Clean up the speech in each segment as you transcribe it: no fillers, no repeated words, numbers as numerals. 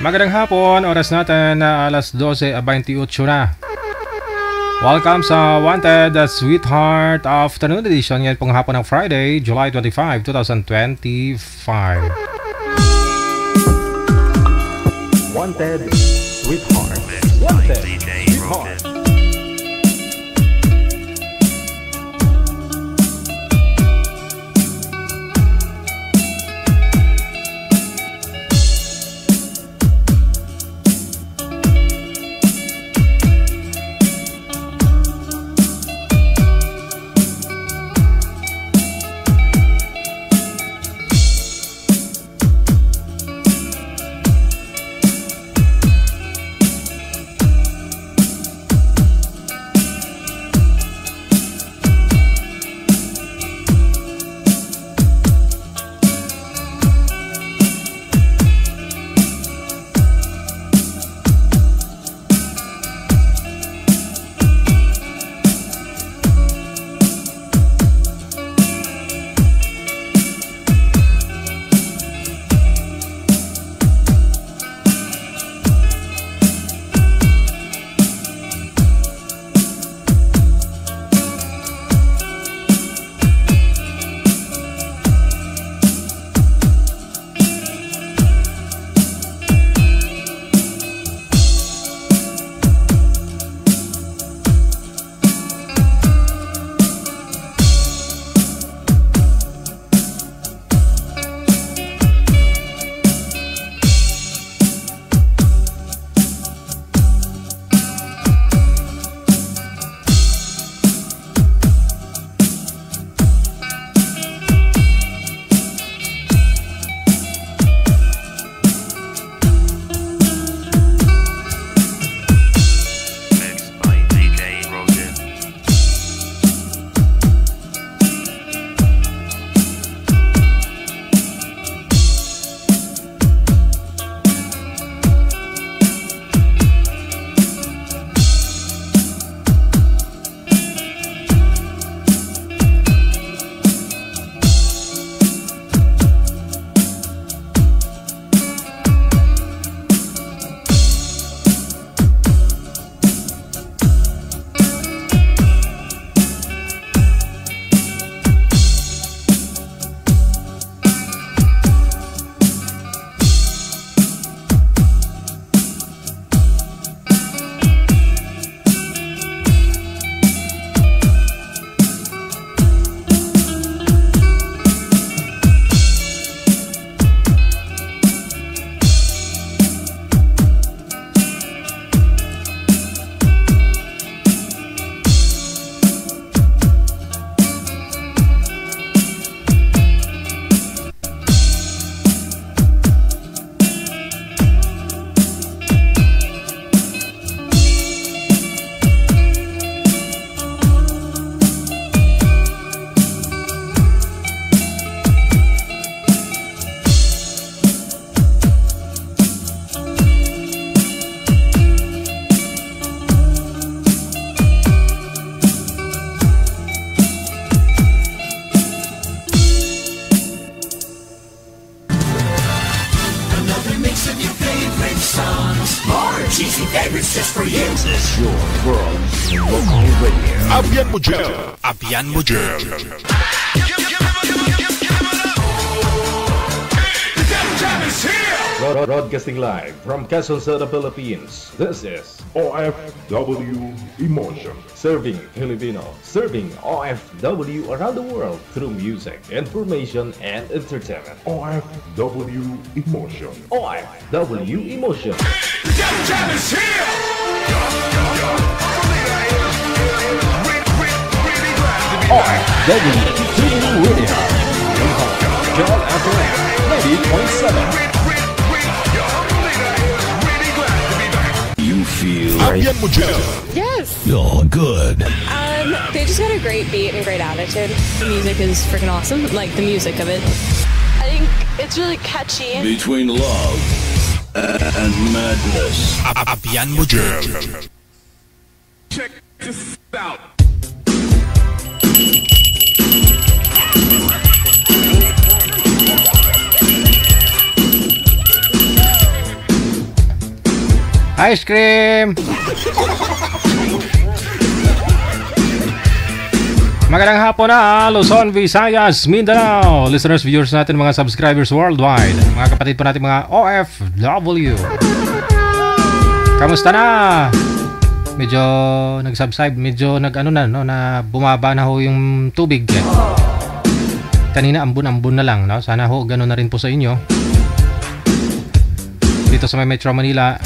Magandang hapon, oras natin na alas 12:28 na. Welcome sa Wanted Sweetheart Afternoon Edition. Ngayon pong hapon ng Friday, July 25, 2025. Wanted Sweetheart. Wanted Sweetheart. Abian Mujel. Broadcasting live from Quezon City, Philippines. This is OFW Emotion. Serving Filipino, serving OFW around the world through music, information, and entertainment. OFW Emotion. OFW Emotion. Jam is here! OFW Radio. John FM 90.7. You feel Abian Mujel. Yes. you're good. They just got a great beat and great attitude. The music is freaking awesome. Like the music of it. I think it's really catchy. Between love and madness. Abian Mujel. Check this out. Ice cream! Magandang hapon na Luzon, Visayas, Mindanao. Listeners, viewers natin, mga subscribers worldwide. Mga kapatid po natin, mga OFW. Kamusta na? Medyo nag-subside, medyo na bumaba na ho yung tubig. Kanina ambon-ambon na lang, no? Sana ho ganoon na rin po sa inyo. Dito sa Metro Manila,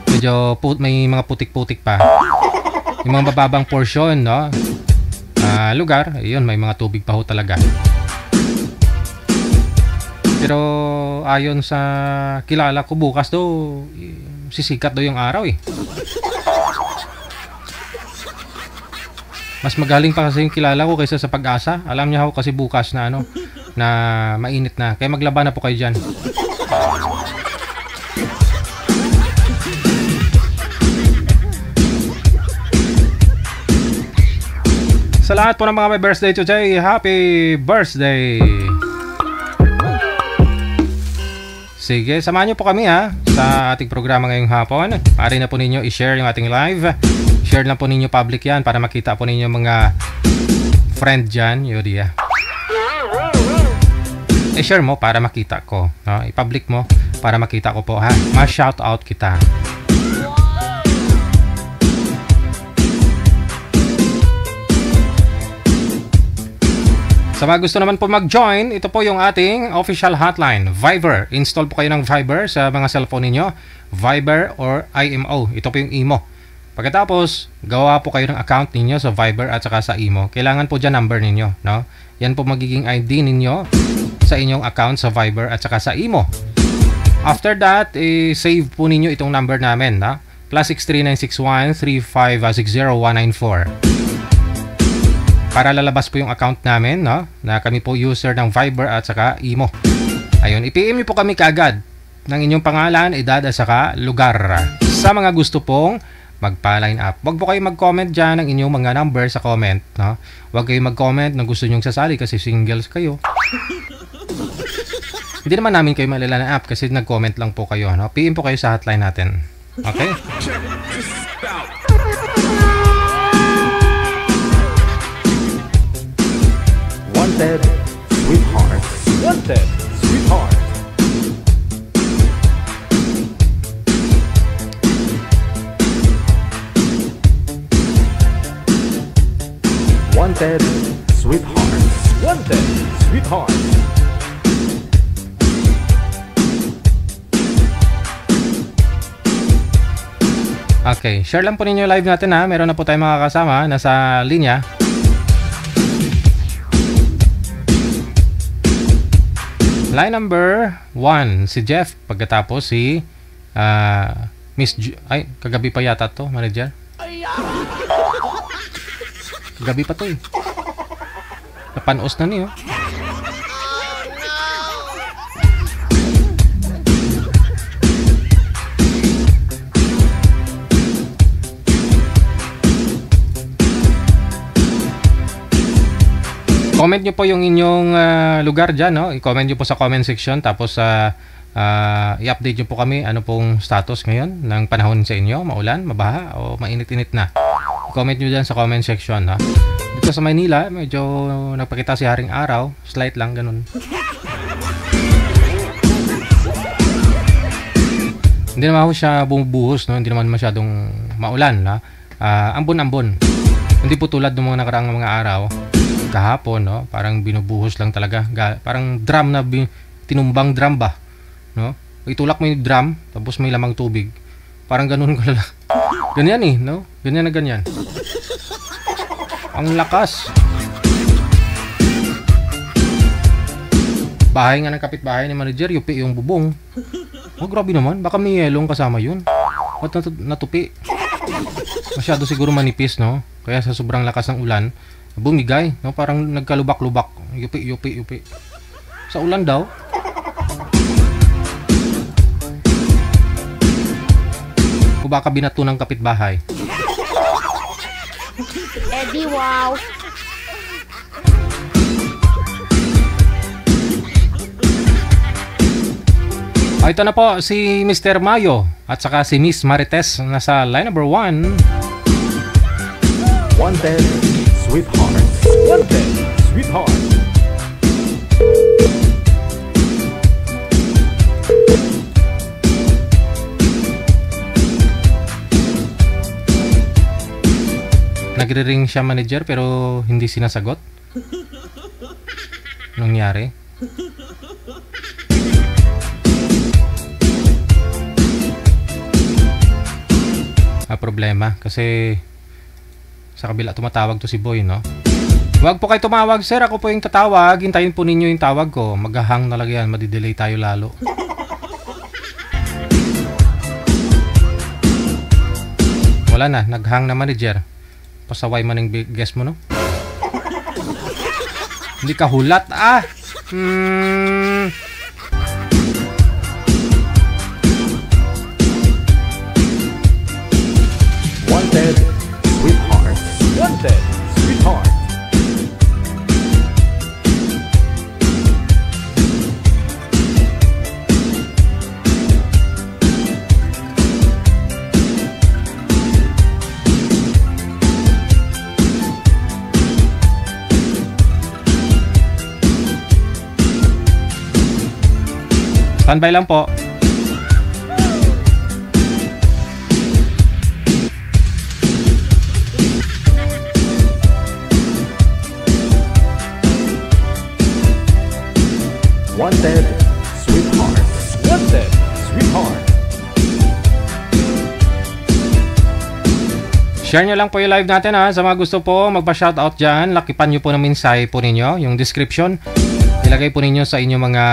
medyo may mga putik-putik pa. Yung mga bababang portion, no? Lugar, ayun, may mga tubig pa ho talaga. Pero ayon sa kilala ko, bukas daw sisikat daw yung araw eh. Mas magaling pa kasi yung kilala ko kaysa sa Pag-asa. Alam niya ho kasi bukas na na mainit na. Kaya maglaba na po kayo dyan. Sa lahat po ng mga may birthday today, happy birthday! Sige, samahan niyo po kami sa ating programa ngayong hapon. Maaari na po ninyo i-share yung ating live. Share lang po ninyo public yan para makita po ninyo mga friend dyan. Yodiya. I-share mo para makita ko. No? I-public mo para makita ko po. Ma-shoutout kita. Sa mga gusto naman po mag-join, ito po yung ating official hotline, Viber. Install po kayo ng Viber sa mga cellphone ninyo, Viber or IMO. Ito po yung IMO. Pagkatapos, gawa po kayo ng account ninyo sa Viber at saka sa IMO. Kailangan po dyan number ninyo. No? Yan po magiging ID ninyo sa inyong account sa Viber at saka sa IMO. After that, save po ninyo itong number namin. No? +63961 3560194. Para lalabas po yung account namin, no? Na kami po user ng Viber at saka IMO. Ayun, i-PM niyo po kami kaagad ng inyong pangalan, edad at saka lugar. Sa mga gusto pong magpa-line up. Huwag po kayo mag-comment dyan ng inyong mga number sa comment, no? Huwag kayo mag-comment na gusto nyong sasali kasi singles kayo. Hindi naman namin kayo malala na app kasi nag-comment lang po kayo, no? PM po kayo sa hotline natin. Okay? Wanted, sweetheart. Wanted, sweetheart. Wanted, sweetheart. Wanted, sweetheart. Okay, share lang po ninyo live natin Meron na po tayong mga kasama nasa linya. Line number 1, si Jeff. Pagkatapos si Miss kagabi pa yata to, manager. Kagabi pa to Napanos na niyo. Comment nyo po yung inyong lugar dyan, no? I-comment nyo po sa comment section. Tapos i-update nyo po kami ano pong status ngayon ng panahon sa inyo. Maulan, mabaha, o mainit-init na. I-comment nyo dyan sa comment section, no? Dito sa Maynila, medyo nagpakita si Haring Araw. Slight lang, ganun. Hindi naman ako siya bumubuhos, no? Hindi naman masyadong maulan, no? Ambon-ambon. Hindi po tulad ng mga nakaraang mga araw. Kahapon, no? Parang binubuhos lang talaga. Parang drum na tinumbang drum ba, no? Itulak mo yung drum tapos may lamang tubig. Parang ganun ko lang. Ganyan no? Ganyan na ganyan. Ang lakas. Bahay nga ng kapitbahay ni manager, yupi yung bubong. Oh, grabe naman. Baka may yelong kasama yun. Ba't natupi? Masyado siguro manipis, no? Kaya sa sobrang lakas ng ulan, bumigay, no? Parang nagkalubak-lubak. Yupi. Sa ulan daw. O baka binato ng kapitbahay. Eddie, wow. Ito na po si Mr. Mayo at saka si Miss Marites nasa line number 1. Wanted, sweetheart. Wanted, sweetheart. Nagre-ring siya manager pero hindi sinasagot. Anong nangyari? Problema kasi sa kabila tumatawag to si Boy, no? Huwag po kayo tumawag, sir. Ako po yung tatawag. Hintayin po ninyo yung tawag ko. Maghahang talaga yan. Madidelay tayo lalo. Wala na. Naghang na manager. Pasaway man yung guess mo, no? Hindi ka hulat, ah! Wanted, sweetheart. Wanted, sweetheart. Standby lang po. Wanted, sweetheart. Wanted, sweetheart. Share nyo lang po yung live natin, ha. Sa mga gusto po magpa-shoutout dyan, lakipan nyo po ng mensahe po ninyo, yung description. Ilagay po ninyo sa inyong mga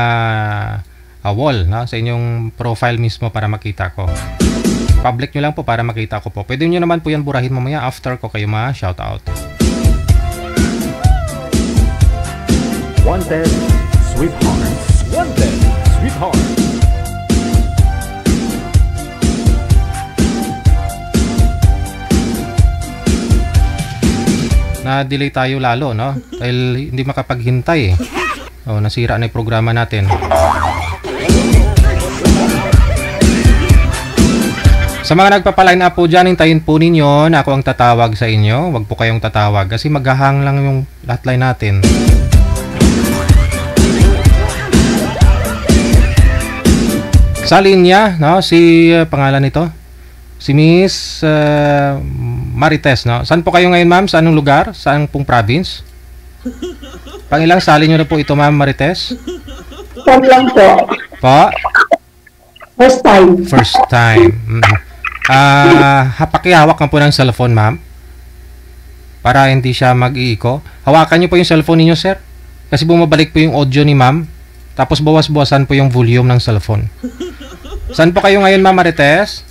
wall, no? Sa inyong profile mismo para makita ko. Public nyo lang po para makita ko po. Pwede nyo naman po yan burahin mamaya after ko kayo ma-shoutout. Wanted, sweetheart. Wanted, sweetheart. Na-delay tayo lalo, no? Dahil hindi makapaghintay, eh. Oh, nasira na yung programa natin. Sa mga nagpapaline up po dyan, hintayin po ninyo na ako ang tatawag sa inyo. Huwag po kayong tatawag kasi maghahang lang yung hotline natin. Sa linya, no, si pangalan nito, si Miss Marites, no. Saan po kayo ngayon, ma'am? Sa anong lugar? Saan pong province? Pangilang sali nyo na po ito, ma'am Marites? Time lang po. Po? First time. First time. Pakihawak ka po ng cellphone, ma'am. Para hindi siya mag-iiko. Hawakan nyo po yung cellphone ninyo, sir. Kasi bumabalik po yung audio ni ma'am. Tapos bawas-bawasan po yung volume ng cellphone. Saan po kayo ngayon, ma'am Marites?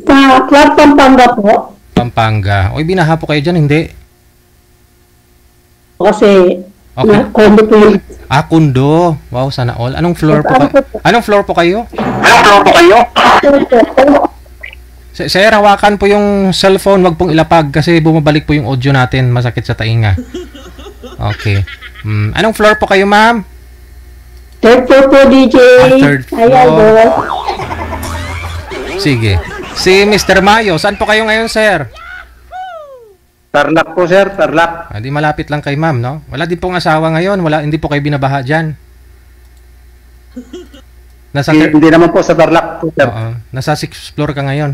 Sa Club Pampanga po. Pampanga. Oy, binaha po kayo dyan, hindi? Kasi, okay. Kondo po yun. Kundo. Wow, sana all. Anong floor po kayo? Anong floor po kayo? Sir, hawakan po yung cellphone. Wag pong ilapag kasi bumabalik po yung audio natin. Masakit sa tainga. Okay. Anong floor po kayo, ma'am? Third floor po, DJ. Third floor. Sige. Si Mr. Mayo, saan po kayo ngayon, sir? Tarlac po, sir. Tarlac. Di malapit lang kay ma'am, no? Wala din pong asawa ngayon. Hindi po kayo binabaha dyan. Hindi naman po sa Tarlac po, sir. Nasa 6th floor ka ngayon.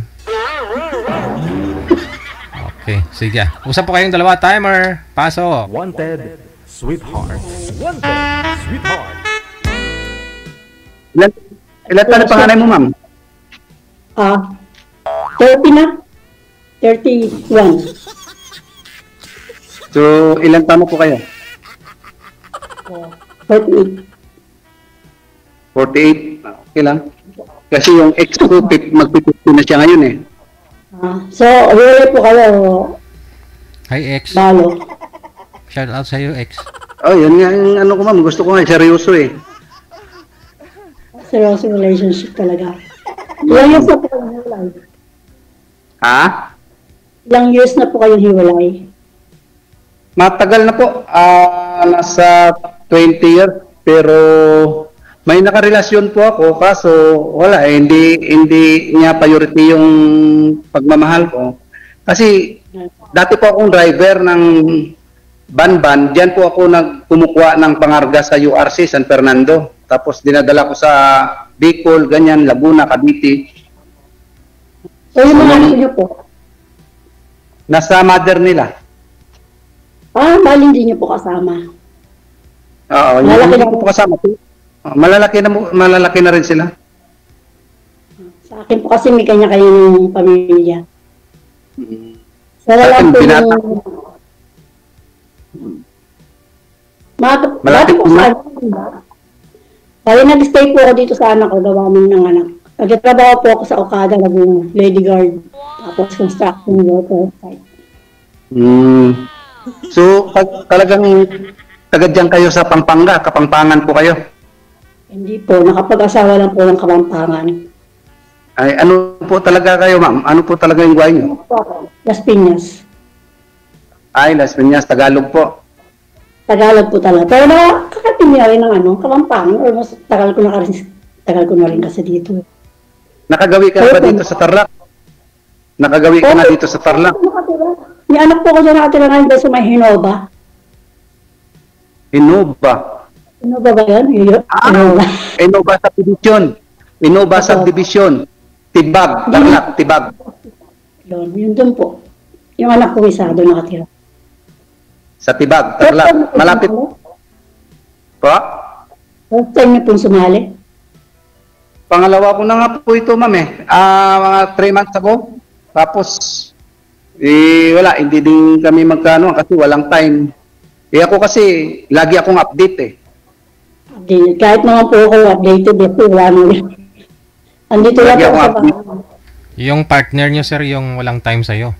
Okay, sige. Usap po kayong dalawa. Timer. Paso. Wanted, sweetheart. Wanted, sweetheart. Ilan taon na panganay mo, ma'am? 30 na. 31. So, ilan taon po kayo? 48. 48. Okay lang. Kasi yung ex ko, magpipito na siya ngayon, eh. So, aware po kayo. Hi, ex. Balo. Shout out sa'yo, ex. Oh, yun nga yung ano ko, ma'am. Gusto ko nga, seryoso, eh. Seryoso relationship talaga. Ilang years na po kayong hiwalay? Ha? Ilang years na po kayong hiwalay? Matagal na po. Nasa 20 years. Pero may nakarelasyon po ako, kaso wala eh, hindi niya priority yung pagmamahal ko. Kasi dati po akong driver ng ban-ban, diyan po ako kumukuha ng pangarga sa URC San Fernando. Tapos dinadala ko sa Bicol, ganyan, Laguna, Cavite. So yung mga anak niyo po? Nasa mother nila. Bali hindi niyo po kasama. Oo, Malaki hindi na- ko po kasama. Malalaki na rin sila. Sa akin po kasi may kanya-kanyang pamilya. Sa Sa akin, lang po binata yung... Malapit Dati po na. sa ano, kaya nag-stay po ako dito sa anak ko, gawa mo ng anak. Nagtatrabaho po ako sa Okada, Laguna, Lady Guard. Tapos construction worker site. So, talagang tagad dyan kayo sa Pampanga, Kapampangan po kayo. Hindi po, nakapag-asawa lang po ng Kapampangan. Ay, ano po talaga kayo, ma'am? Ano po talaga yung buhay niyo? Las Piñas. Ay, Las Piñas, Tagalog po. Tagalog po talaga. Pero nakakating niya rin ng Kapampangan. Almost tagal ko na rin kasi dito. Nakagawi ka ba dito sa Tarlac? Nakagawi ka na dito sa Tarlac? May anak po ko dyan nakatira ngayon sa may Hinoba. Innova. Hinoba ba yan? Hinoba. Innova Subdivision. Innova Subdivision. Tibag, Tarlac, Tibag. Yun doon po. Yung anak ko isa doon nakatira. Sa Tibag, Tarlac. Malapit. Po? First time niyo pong sumali? Pangalawa ko na nga po ito, ma'am eh. Mga 3 months ago. Tapos, wala, hindi din kami magkano kasi walang time. Ako kasi, lagi akong update eh. Updated. Kahit naman po ako updated, wala mo yun. Andito lang Lagi po akong sa update. bahay. Yung partner nyo, sir, yung walang time sa'yo.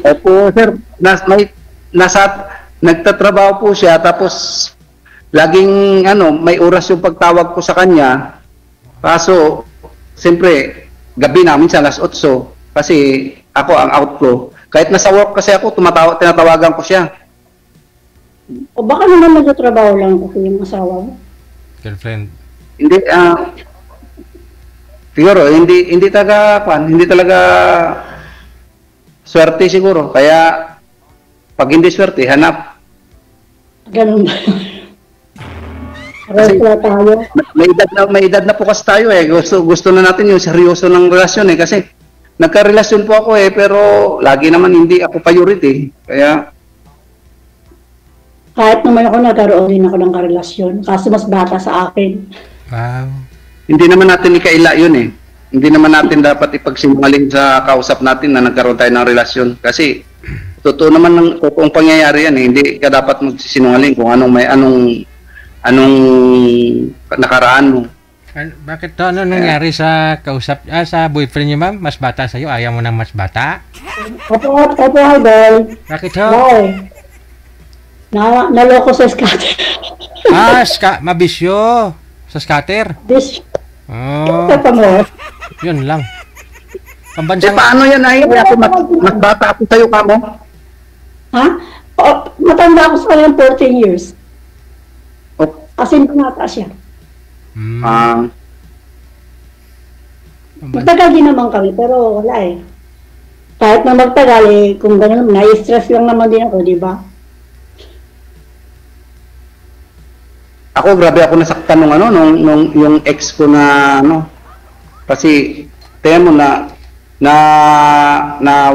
Opo, sir, nagtatrabaho po siya, tapos laging may oras yung pagtawag ko sa kanya. Kaso, siyempre, gabi na, minsan alas 8, kasi ako ang out ko. Kahit nasa work kasi ako, tinatawagan ko siya. O baka naman nagtatrabaho lang kasi yung asawa mo. Girlfriend. Hindi, siguro, hindi talaga swerte siguro. Kaya, pag hindi swerte, hanap. Ganun ba? Pareho pala tayo. May edad na po kasi tayo eh. Gusto na natin yung seryoso ng relasyon eh. Kasi nagka-relasyon po ako eh, pero lagi naman hindi ako priority. Kaya Kahit naman ako nagkaroon din ako ng karelasyon. Kasi mas bata sa akin. Wow. hindi naman natin ikaila yun eh. Hindi naman natin dapat ipagsinungaling sa kausap natin na nagkaroon tayo ng relasyon. Kasi totoo naman ng totoong pangyayari yan eh. Hindi ka dapat magsisinungaling kung anong nakaraan mo. Bakit to? Ano nangyari sa kausap, sa boyfriend niyo, ma'am? Mas bata sa'yo? Ayaw mo ng mas bata? Opo, idol. Bakit to? Naloko sa scatter. Mabisyo. Sa scatter? This, Oh, ito mo. yun lang. Eh Pambansang... paano yan ay? Ako mas bata ako sa'yo ka mo? Ha? Matanda ako sa kanyang 14 years. Oh, Kasi pinata siya. Hmm. Magtagal din naman kami, pero wala eh. Kahit na magtagal eh, kung gano'n, na-stress lang naman din ako, di ba? Ako grabe ako nasaktan nung yung ex ko na kasi tingnan mo na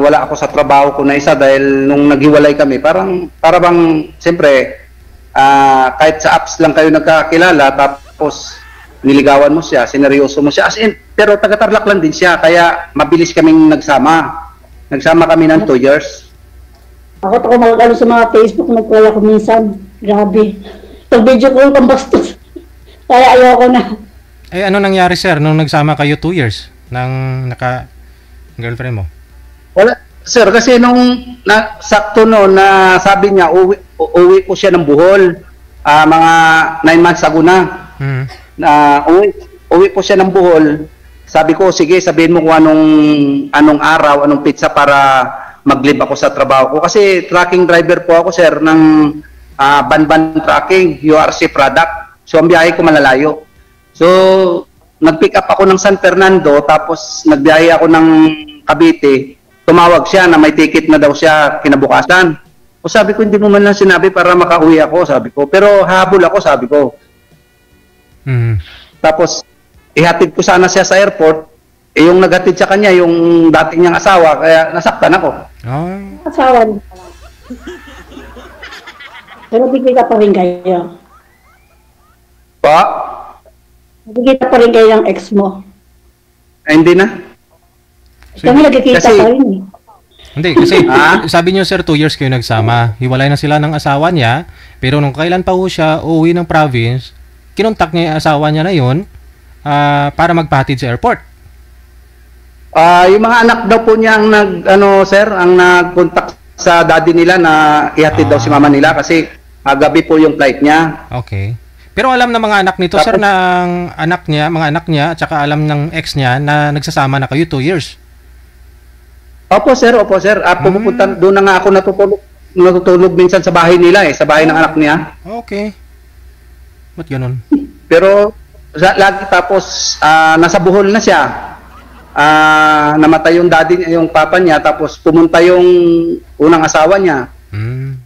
wala ako sa trabaho ko na isa dahil nung naghiwalay kami para bang siyempre kahit sa apps lang kayo nagkakilala tapos niligawan mo siya, sineryoso mo siya as in, pero taga-Tarlac lang din siya kaya mabilis kaming nagsama kami ng 2 years. Ako mag-ano sa mga Facebook, nagkala ko minsan. Grabe. Pag-video ko ang bastos. Kaya ayoko na. Eh, ano nangyari, sir, nung nagsama kayo 2 years ng naka-girlfriend mo? Wala, sir, kasi nung sakto na sabi niya, uwi po siya ng Bohol, mga 9 months ago na. Uwi po siya ng Bohol. Sabi ko, sige, sabihin mo kung anong araw, anong pizza para mag-leave ako sa trabaho ko. Kasi tracking driver po ako, sir, ng Banban Tracking, URC product. So, ang biyahe ko malalayo. So, nag-pick up ako ng San Fernando, tapos nagbiyahe ako ng Cavite. Tumawag siya na may ticket na daw siya kinabukasan. O sabi ko, hindi mo man lang sinabi para makauwi ako, sabi ko. Pero habol ako, sabi ko. Tapos, ihatid ko sana siya sa airport. Eh, yung naghatid sa kanya, yung dating niyang asawa, kaya nasaktan ako. Asawa niya. Pero bigyan pa rin kayo. Pa? Nagkikita pa rin kayo ng ex mo. Ay, hindi na. Kami nagkikita pa rin eh. Hindi, kasi sabi niyo sir, 2 years kayo nagsama. Hiwalay na sila ng asawa niya, pero nung kailan pa ho siya uuwi ng province, kinontak niya yung asawa niya na yun para magpahatid sa airport. Yung mga anak daw po niya ang nag-contact sa daddy nila na ihatid daw si mama nila kasi gabi po yung flight niya. Okay. Pero alam ng mga anak nito, sir, na mga anak niya, at saka alam ng ex niya na nagsasama na kayo 2 years. Opo, sir. Pumupunta, doon na nga ako natutulog minsan sa bahay nila sa bahay ng anak niya. Okay. Ba't ganun? Pero, lagi tapos, nasa Bohol na siya. Namatay yung daddy, yung papa niya, tapos pumunta yung unang asawa niya.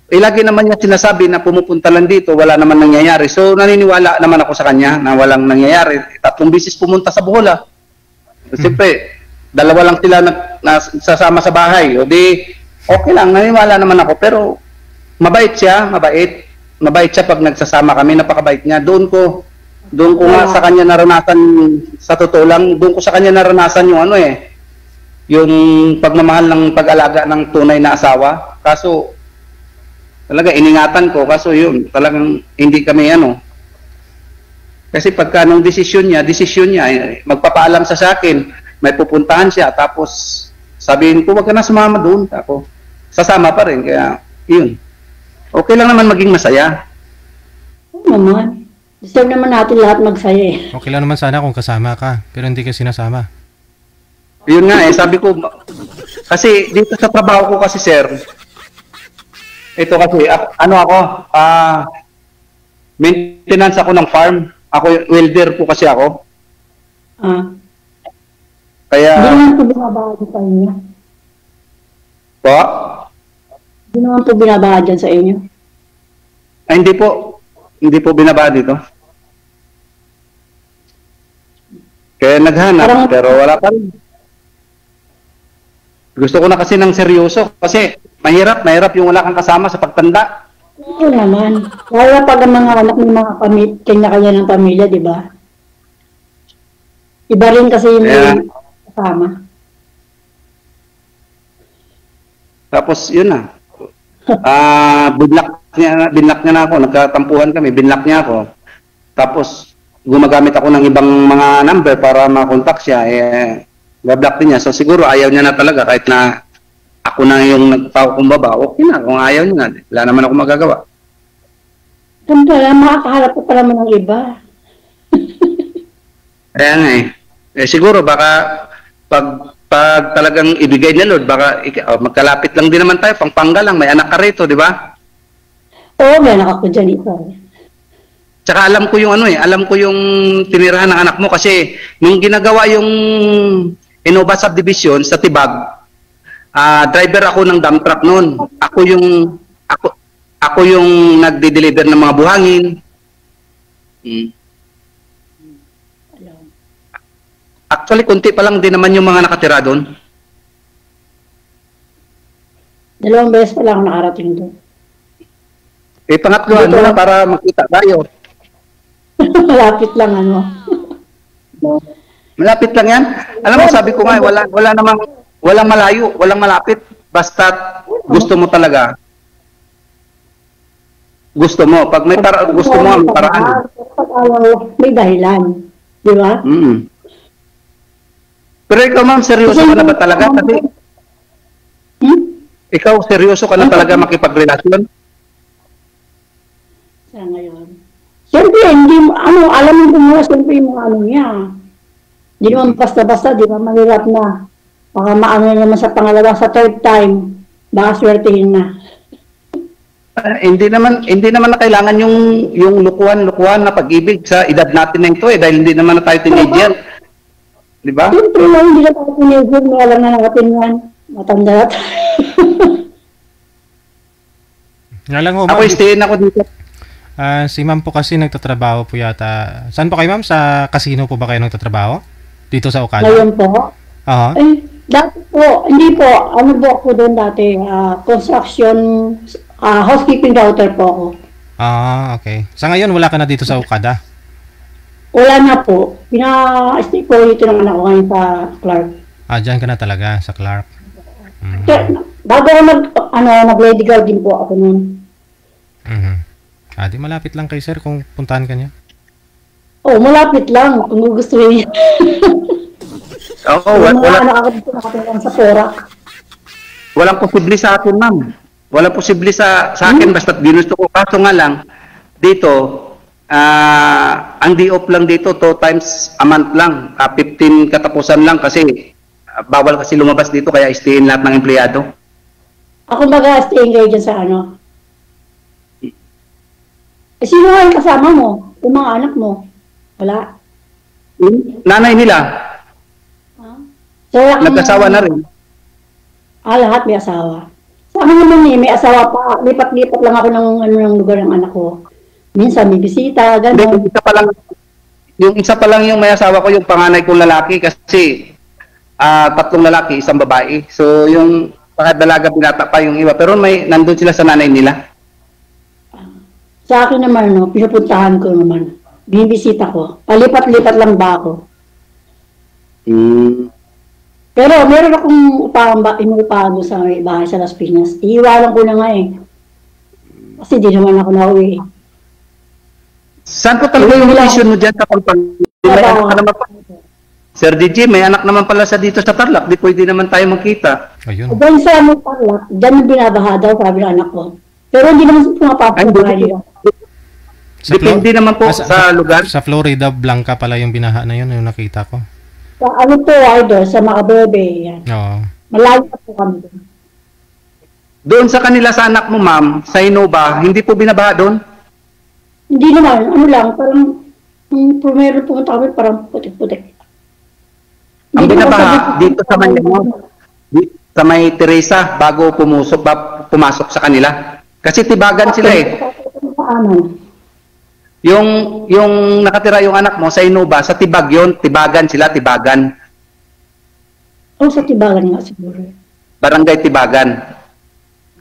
Lagi naman niya sinasabi na pumupunta lang dito, wala naman nangyayari. So, naniniwala naman ako sa kanya na walang nangyayari. 3 bisis pumunta sa Bohol. Siyempre, 2 lang sila sasama sa bahay. O di, okay lang, naniniwala naman ako. Pero, mabait siya, mabait siya pag nagsasama kami, napakabait niya. Doon ko nga sa kanya naranasan, sa totoo lang, doon ko sa kanya naranasan yung yung pagmamahal ng pag-alaga ng tunay na asawa. Kaso, talaga iningatan ko, kaso yun, talagang hindi kami Kasi pagka nung desisyon niya, magpapaalam sa akin, may pupuntahan siya, tapos sabihin ko, wag ka na sumama doon. Ako, sasama pa rin, kaya yun. Okay lang naman maging masaya. Oo naman. Deserve naman natin lahat magsaya eh. Okay lang naman sana kung kasama ka, pero hindi ka sinasama. Yun nga sabi ko, kasi dito sa trabaho ko kasi sir, ito kasi, maintenance ako ng farm. Ako, welder po kasi ako. Kaya... Hindi naman po binabahagi sa inyo. Po? Hindi naman po binabahagi sa inyo. Ay, hindi po. Hindi po binabahagi dito. Kaya naghanap, pero wala pa rin. Gusto ko na kasi ng seryoso kasi mahirap yung wala kang kasama sa pagtanda. Oo naman. Lalo pag ang mga anak ng mga kanya-kanya ng pamilya, di ba? Iba rin kasi yung kasama. Tapos yun na. Binlock niya na ako. Nagkatampuhan kami, binlock niya ako. Tapos gumagamit ako ng ibang mga number para makontak siya. Bablock din niya. So siguro ayaw niya na talaga kahit na ako na yung nagpakumbaba. Okay na, kung ayaw niya na. Wala naman ako magagawa. Tanda, makakaharap ko pa naman ng iba. Kaya nga siguro baka pag talagang ibigay ni Lord, baka magkalapit lang din naman tayo, pangpangga lang, may anak ka rito, di ba? Oo, may anak ako dyan ito. Tsaka alam ko yung alam ko yung tinirahan ng anak mo kasi nung ginagawa yung Innova Subdivision sa Tibag, driver ako ng dump truck noon. Ako yung nagde-deliver ng mga buhangin. Actually, konti pa lang din naman yung mga nakatira doon. 2 beses pa lang ako nakarating doon. Pangatlo, na para makita tayo. Malapit lang Malapit lang yan. Alam mo, sabi ko nga, wala namang, walang malayo, walang malapit. Basta gusto mo talaga. Gusto mo. Pag may gusto mo, may paraan. Pag may dahilan. Di ba? Pero ikaw, ma'am, seryoso ka na ba talaga? Kasi, ikaw, seryoso ka na talaga makipagrelasyon? Sa ngayon. Siyempre, alam mo kung siyempre yung mga niya. Hindi naman basta-basta, di ba? Mahirap na. Baka naman sa pangalawa, sa 3rd time, baka swertihin na. hindi naman na kailangan yung lukuhan na pag-ibig sa edad natin na ito dahil hindi naman na tayo teenager. Di ba? Siyempre na hindi na tayo teenager, may alam na natin yan. Matanda na tayo. Nga lang ho, Ako ma'am. stayin ako dito. Si ma'am po kasi nagtatrabaho po yata. Saan po kayo, ma'am? Sa casino po ba kayo nagtatrabaho? Dito sa Okada? Ngayon po. Oo. Dati po, hindi po. Ano po ako doon dati? Construction, housekeeping router po ako. Okay. Sa ngayon, wala ka na dito sa Okada? Wala na po. Pina-stay po dito ng anak ko ngayon sa Clark. Dyan ka na talaga, sa Clark. Bago ako nag-lady guard din po ako noon. Di malapit lang kay sir kung puntahan ka niya. Malapit lang kung gusto niya. Wala ako dito nakatulong sa Porac. Walang posible sa akin, ma'am. Walang posible sa akin basta ginusto ko. Kaso nga lang, dito, ang day-off lang dito, 2 times a month lang. 15 katapusan lang kasi bawal kasi lumabas dito kaya stayin lahat ng empleyado. Ako mag-stayin kayo dyan sa ano? Sino nga yung kasama mo? Yung mga anak mo? Wala? Nanay nila, So, nagkasawa na rin. Lahat may asawa. Sa akin naman may asawa pa. Lipat-lipat lang ako ng lugar ng anak ko. Minsan may bisita, gano'n. Yung isa pa lang yung may asawa ko, yung panganay kong lalaki kasi 3 lalaki, 1 babae. So yung pakadalaga binata pa yung iba. Pero nandun sila sa nanay nila. Sa akin naman, pinupuntahan ko naman. Binibisita ko. Palipat-lipat lang ba ako? Pero meron akong inuupahan doon sa bahay sa Las Piñas. Iiwalan ko na nga Kasi di naman ako nauwi. Saan ko talaga yung relation mo dyan kapag may anak ka naman pa? Sir DJ, may anak naman pala sa dito sa Tarlac. Di pwede naman tayo magkita. Ayun. Doon sa Tarlac, dyan yung binabaha daw, sabi ng anak ko. Pero hindi naman pumapasok sa bahay. Depende naman po sa lugar. Sa Florida Blanca pala yung binaha na yun, yung nakita ko. Sa idol, sa Macabebe, yan. Oo. Malayo pa po kami doon. Doon sa kanila sa anak mo, ma'am, sa Innova, hindi po binabaha doon? Hindi naman, parang, meron pumunta kami, parang putik-putik. Ang binabaha dito sa sa may Teresa, bago pumasok sa kanila. Kasi tibagan sila Yung nakatira yung anak mo sa Innova, sa Tibag yun, tibagan sila, tibagan. Sa tibagan nga siguro. Barangay Tibagan.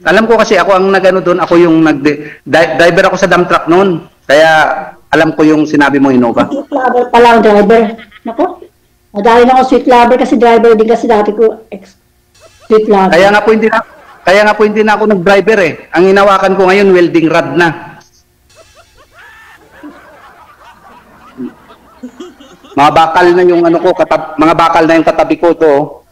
Alam ko kasi ako ang nagano doon, ako yung driver ako sa dump truck noon. Kaya alam ko yung sinabi mo, Innova. Sweet lover pala ang driver. Nako, madali na ako sweet lover kasi driver din kasi dati ko sweet lover. Kaya nga po hindi na ako nag-driver Ang hinawakan ko ngayon, welding rod na. Mga bakal na yung mga bakal na yung katabi ko to.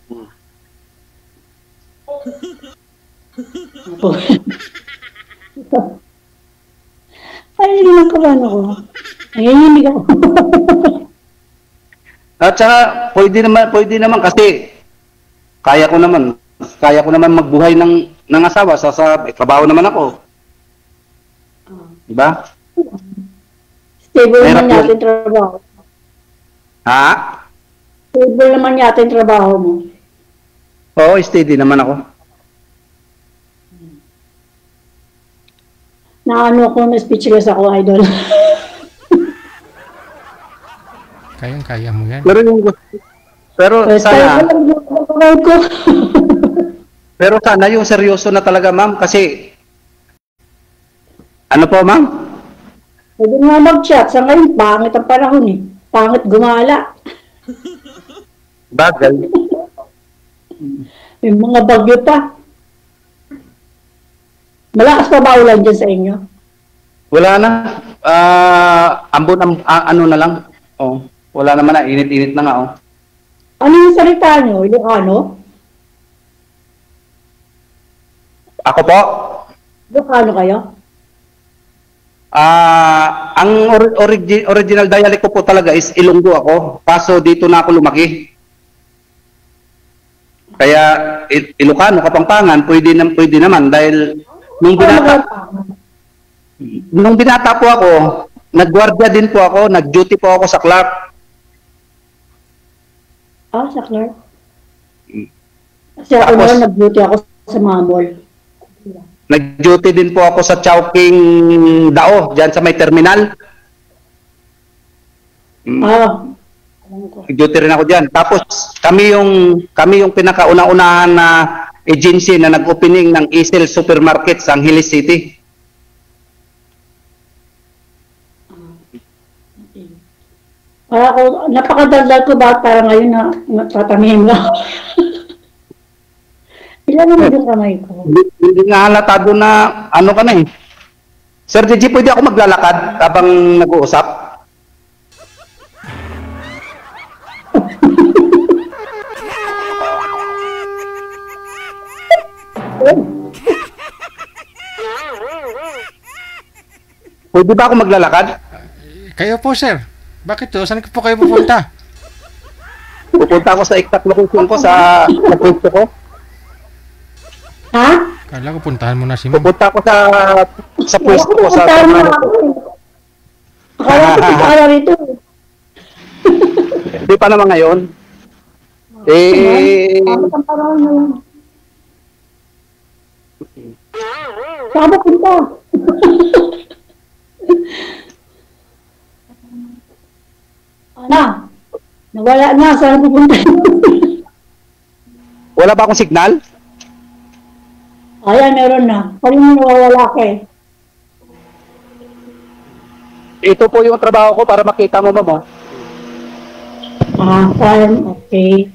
Ay, hindi lang kaban ako. Nanginginig ako. At saka, pwede naman kasi kaya ko naman magbuhay ng asawa sa trabaho naman ako. Diba? Stable naman natin trabaho. Ha? Stable naman yata yung trabaho mo. Oo, steady naman ako. Naano ko, na-speechless ako, idol. Kayang-kaya mo yan. Pero sana... Pero sana yung seryoso na talaga, ma'am, kasi... Ano po, ma'am? Pwede nga mag-chat. Sa ngayon, pangit ang panahon Pangit gumala. Bagay. May mga bagyo pa. Malakas pa ba ulan dyan sa inyo? Wala na. Ano na lang. Wala naman na. Init-init na nga. Ano yung salita nyo? Ilocano? Ako po? Ilocano kayo? Ang original dialect ko po talaga is Ilonggo ako. Kaso dito na ako lumaki. Kaya Ilocano, Kapampangan, pwede naman dahil nung binata. Nung binata po ako, nagguardia din po ako, nag-duty po ako sa Clark. Sa Clark? Kasi ako Tapos- naman nag-duty ako sa mga mall. Nag-duty din po ako sa Chowking Dao, dyan sa may terminal. Alam ko. Nag-duty rin ako dyan. Tapos kami yung pinakauna-unahan na agency na nag-opening ng Isel Supermarket sa Angeles City. Para ako, napakadaldal ko ba para ngayon na tatamihin na. Ilan naman yung kamay ko? Hindi nga halata doon na ano ka na eh. Sir DJ, pwede ako maglalakad habang nag-uusap? Pwede ba ako maglalakad? Kayo po, sir. Bakit to? Saan po kayo pupunta? Pupunta ako sa exact location ko sa pwesto ko. Ha? Kala ko puntahan mo na si ma'am. Pupunta ako sa pwesto ko sa Akala terminal ko ko. Akala ko punta ka na rito. Hindi pa naman ngayon. Bakit ang parang na yun? Saan ba punta? Ana, nawala na. Saan pupunta? Wala ba akong signal? Ayan, meron na. Pag mo nawawala ka eh. Ito po yung trabaho ko para makita mo, ma'am. Farm, okay.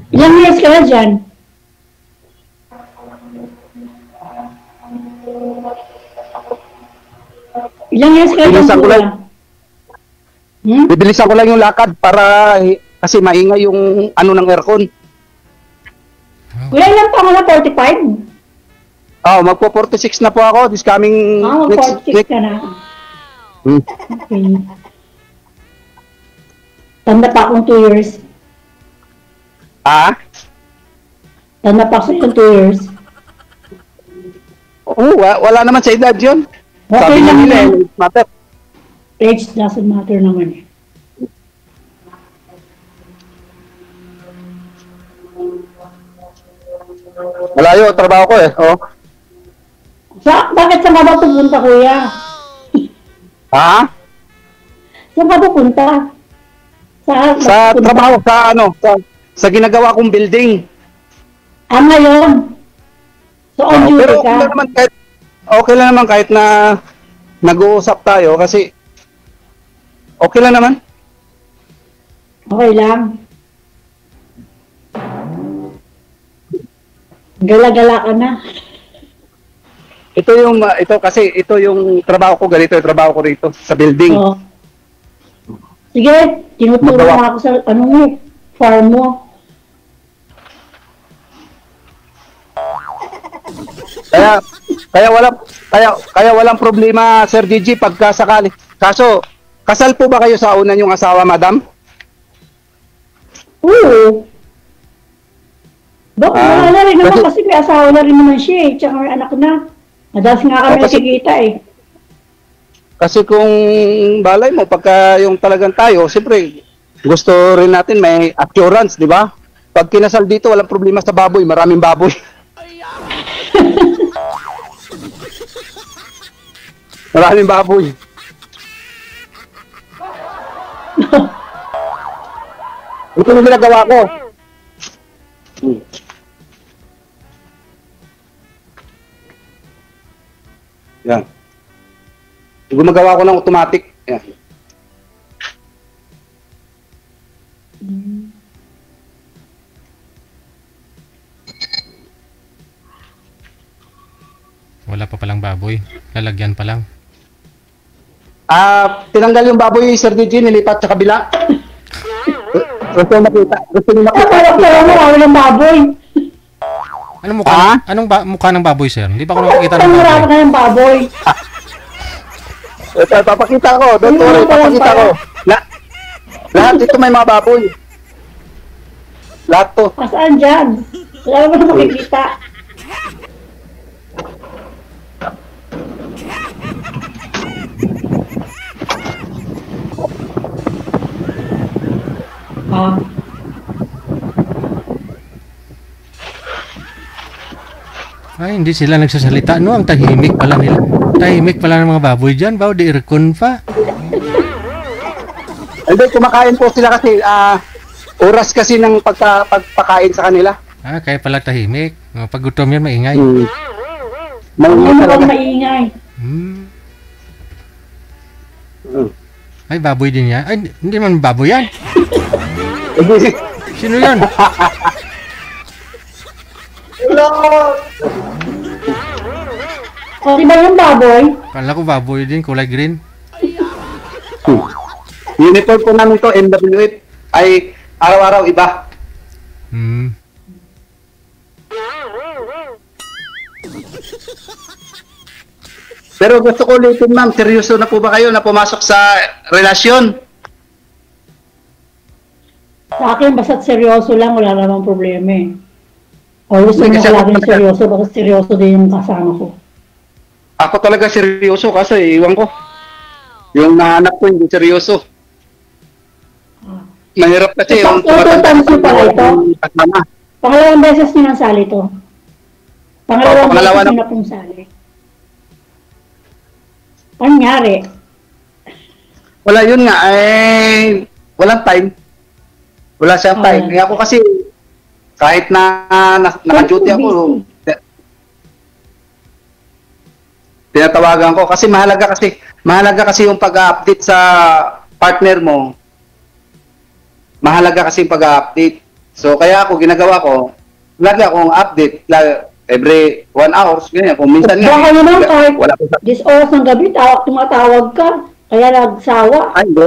Ilang years ka na dyan? Ilang years ka na dyan? Bilisan ko lang. Hmm? Bibilisan ko lang yung lakad para kasi maingay yung ano ng aircon. Kuya, ilang pa mo na? 45? Magpo 46 na po ako this coming next mag-46 week. ka na. Hmm. Okay. Tanda pa akong 2 years. Tanda pa ako sa 2 years. Wala naman sa edad yun. Okay Sabi lang nila, yan. matter. Age doesn't matter naman eh. Malayo, trabaho ko eh. Bakit saan ka ba pupunta, kuya? Saan ka pupunta? Sa trabaho, sa ginagawa kong building. Ngayon? So, on duty Pero ka? okay lang naman kahit na nag-uusap tayo kasi okay lang naman. Okay lang. Gala-gala ka na. Ito yung trabaho ko, ganito yung trabaho ko rito sa building. Oo. Sige, tinuturo na ako sa farm mo. Kaya walang problema, Sir Gigi, pagka sakali. Kaso, kasal po ba kayo sa una yung asawa, madam? Oo. Wala na rin naman kasi may asawa na rin naman siya eh. Tsaka may anak na. Madalas nga kami nakikita eh. Kasi kung balay mo, pagka yung talagang tayo, siyempre, gusto rin natin may assurance, di ba? Pag kinasal dito, walang problema sa baboy, maraming baboy. Maraming baboy. Ito yung ginagawa ko. Yan. Gumagawa ko ng automatic. Yan. Wala pa palang baboy. Lalagyan pa lang. Tinanggal yung baboy, Sir DJ, nilipat sa kabila. Gusto makita. Gusto niyo makita. Pero marami ng baboy. Anong mukha? Anong mukha ng baboy, sir? Hindi pa ako nakakita ng Marami baboy. ka ng baboy. Ito, papakita ko. Don't worry, papakita ko. Lahat ito may mga baboy. Lahat to. Saan dyan? Wala naman makikita. Ah, Ay, hindi sila nagsasalita, no? Ang tahimik pala nila. Tahimik pala ng mga baboy dyan, bao, di aircon pa. Hindi, kumakain po sila kasi oras kasi ng pagpakain sa kanila. Ah, kaya pala tahimik. Pag gutom yan, maingay. ano Maingay bang talaga. maingay? Hmm. Ay, baboy din yan. Ay, hindi man baboy yan. Sino yan? O, di ba yung baboy? Kala ko baboy din, kulay green. Uniform po namin to, MWF, ay araw-araw iba. Hmm. Pero gusto ko ulitin, ma'am, seryoso na po ba kayo na pumasok sa relasyon? Sa akin, basta't seryoso lang, wala namang problema eh. O gusto mo Kasi ako laging talaga- seryoso, bakit seryoso din yung kasama ko. Ako talaga seryoso kasi iwan ko. Yung nahanap ko hindi seryoso. Mahirap kasi yung Tututan mo pala ito? kasama. Pangalawang beses niyo nang sali to. Pangalawang pangalawa beses na- niyo na pong sali. Anong nangyari? Wala yun nga, walang time. Wala siyang time. Ah. Kaya ako kasi, kahit na naka-duty ako, tinatawagan ko. Kasi mahalaga kasi yung pag-update sa partner mo. Mahalaga kasi yung pag-update. So, kaya ako, ginagawa ko, lagi akong update. Every 1 hour, ganyan. Kung minsan nga, Baka naman kahit wala ko sa... 10 oras ng gabi, tumatawag ka. Kaya nagsawa. Ay, bro.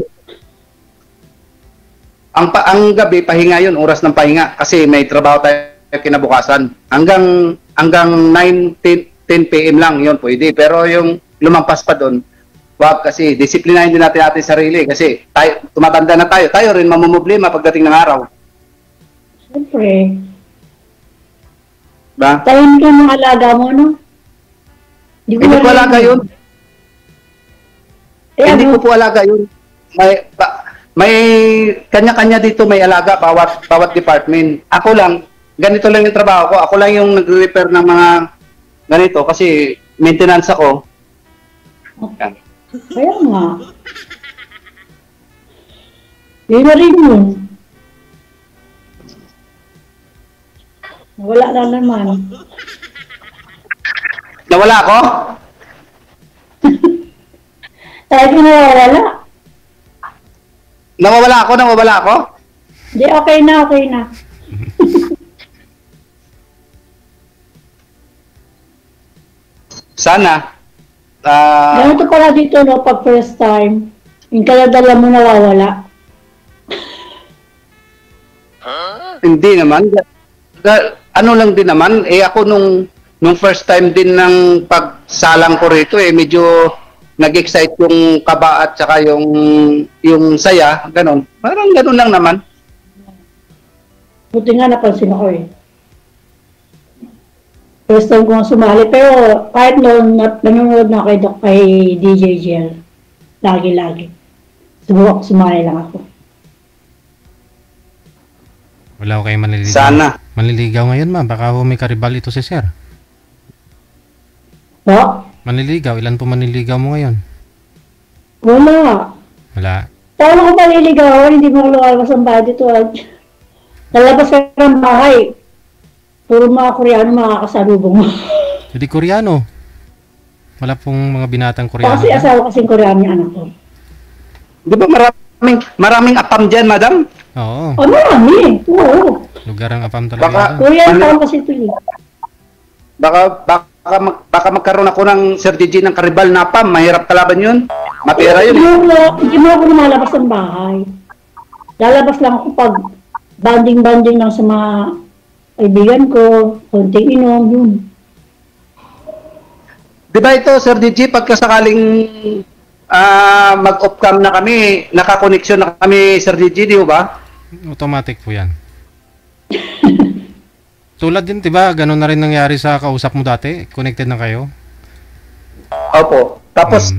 Ang gabi, pahinga yun, oras ng pahinga. Kasi may trabaho tayo kinabukasan. Hanggang 9, 10 p.m. lang, yun pwede. Pero yung lumampas pa doon, wag kasi disiplinahin din natin ating sarili. Kasi tayo, tumatanda na tayo. Tayo rin mamumblema pagdating ng araw. Siyempre. Ba? Tahimik yung mga alaga mo, no? Hindi ko alaga yun. Hindi ko po alaga yun. May kanya-kanya dito may alaga bawat department. Ako lang, ganito lang yung trabaho ko. Ako lang yung nagre-repair ng mga ganito kasi maintenance ako. Yan. Kaya nga. Yun na rin yun. Wala na naman. Nawala ako? Tayo ko nawawala. Nawawala ako? Hindi, okay na. Sana. Ganito pala dito, no, pag first time, yung kaladala mo nawawala. Hindi naman. Ano lang din naman, ako nung first time din ng pagsalang ko rito, medyo nag-excite yung kaba at saka yung saya, ganon. Parang ganon lang naman. Buti nga napansin ako eh. First time ko nga sumali, pero kahit noon nanonood na kay DJ Gel, lagi-lagi. Subok, sumali lang ako. Wala ko kayo manliligaw. Sana. Manliligaw ngayon, ma'am. Baka may karibal ito si sir. Po? Manliligaw. Ilan po manliligaw mo ngayon? Wala. Wala. Paano ko maliligaw? Hindi mo lumalabas ang bahay dito. Lalabas ka ng bahay. Puro mga Koreano makakasalubong mo. Hindi Koreano. Wala pong mga binatang Koreano. Kasi dyan? asawa kasing Koreano yung anak ko. Di ba maraming apam dyan, madam? Oo. Oh, marami. Oo. Lugar ang apam talaga. Baka- yun. Korean town kasi ito eh. Baka magkaroon ako ng Sir DJ ng karibal na apam. Mahirap kalaban yun. Mapera yun. Hindi mo ako lumalabas ng bahay. Lalabas lang ako pag banding-banding lang sa mga kaibigan ko, konting inom, yun. Di ba ito, Sir DJ, pagkasakaling mag-off cam na kami, nakakoneksyon na kami, Sir DJ, di ba? Automatic po yan. Tulad din, diba? Ganun na rin nangyari sa kausap mo dati. Connected na kayo. Opo. Tapos,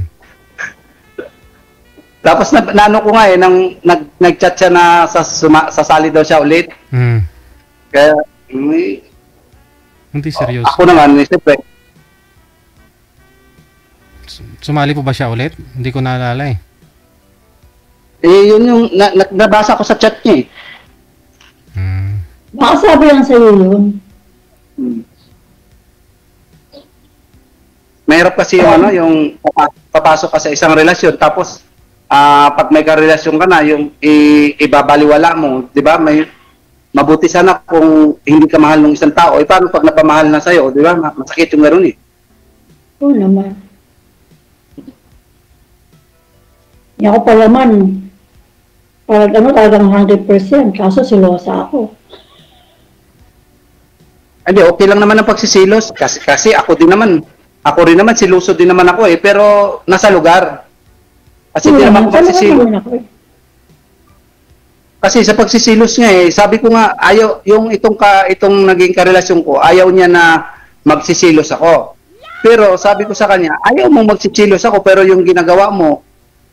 Tapos nano ko nga nag-chat siya na sasali daw siya ulit. Kaya, Hindi seryoso. Ako naman, siyempre. Sumali po ba siya ulit? Hindi ko naalala eh. Yun yung nabasa ko sa chat niya eh. Baka sabi lang sa'yo yun. Mahirap kasi yung papasok ka sa isang relasyon tapos pag may karelasyon ka na, yung ibabaliwala mo, di ba? Mabuti sana kung hindi ka mahal ng isang tao. Paano pag napamahal na sa'yo, di ba? Masakit yung gano'n eh. Oo naman. Ako pa naman, talagang 100%, kaso silosa ako. Hindi, okay lang naman ang pagsisilos. Kasi ako rin naman, siluso din naman ako eh. Pero nasa lugar. Kasi hindi naman ako magsisilos. Kasi sa pagsisilos niya eh, sabi ko nga, ayaw, itong naging karelasyon ko, ayaw niya na magsisilos ako. Pero sabi ko sa kanya, ayaw mong magsisilos ako, pero yung ginagawa mo,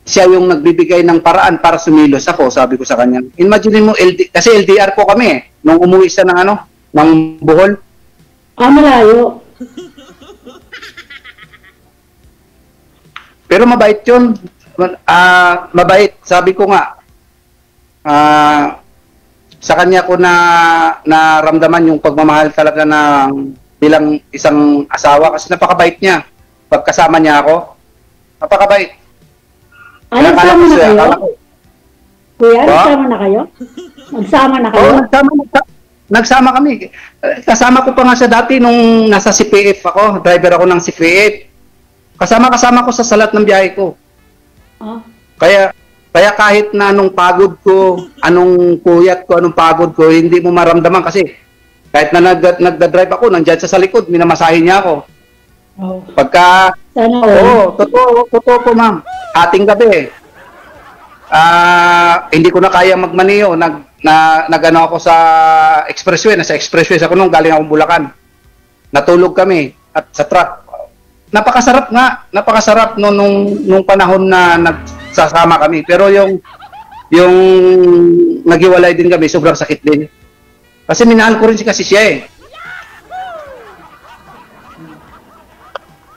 siya yung nagbibigay ng paraan para sumilos ako, sabi ko sa kanya. Imagine mo, kasi LDR po kami eh, nung umuwi siya ng Bohol. Malayo. Pero mabait yun. Mabait, sabi ko nga, sa kanya ko naramdaman yung pagmamahal talaga bilang isang asawa kasi napakabait niya. Pagkasama niya ako, napakabait. Nagsama na kayo? Kuya, nagsama na kayo? Nagsama na kayo? Nagsama kami. Kasama ko pa nga siya dati nung nasa CPF ako. Driver ako ng CPF. Kasama ko sa salat ng biyahe ko. Kaya kahit na anong pagod ko, anong puyat ko, anong pagod ko, hindi mo maramdaman kasi kahit na nagda-drive ako, nandiyan sa likod, minamasahin niya ako. Pagka, totoo po ma'am. Ating gabi, hindi ko na kaya magmaniyo, nagano ako sa expressway, nasa expressway ako nung galing akong Bulacan. Natulog kami at sa truck. Napakasarap nung panahon na nagsasama kami. Pero yung naghiwalay din kami, sobrang sakit din. Kasi minahal ko rin kasi siya eh.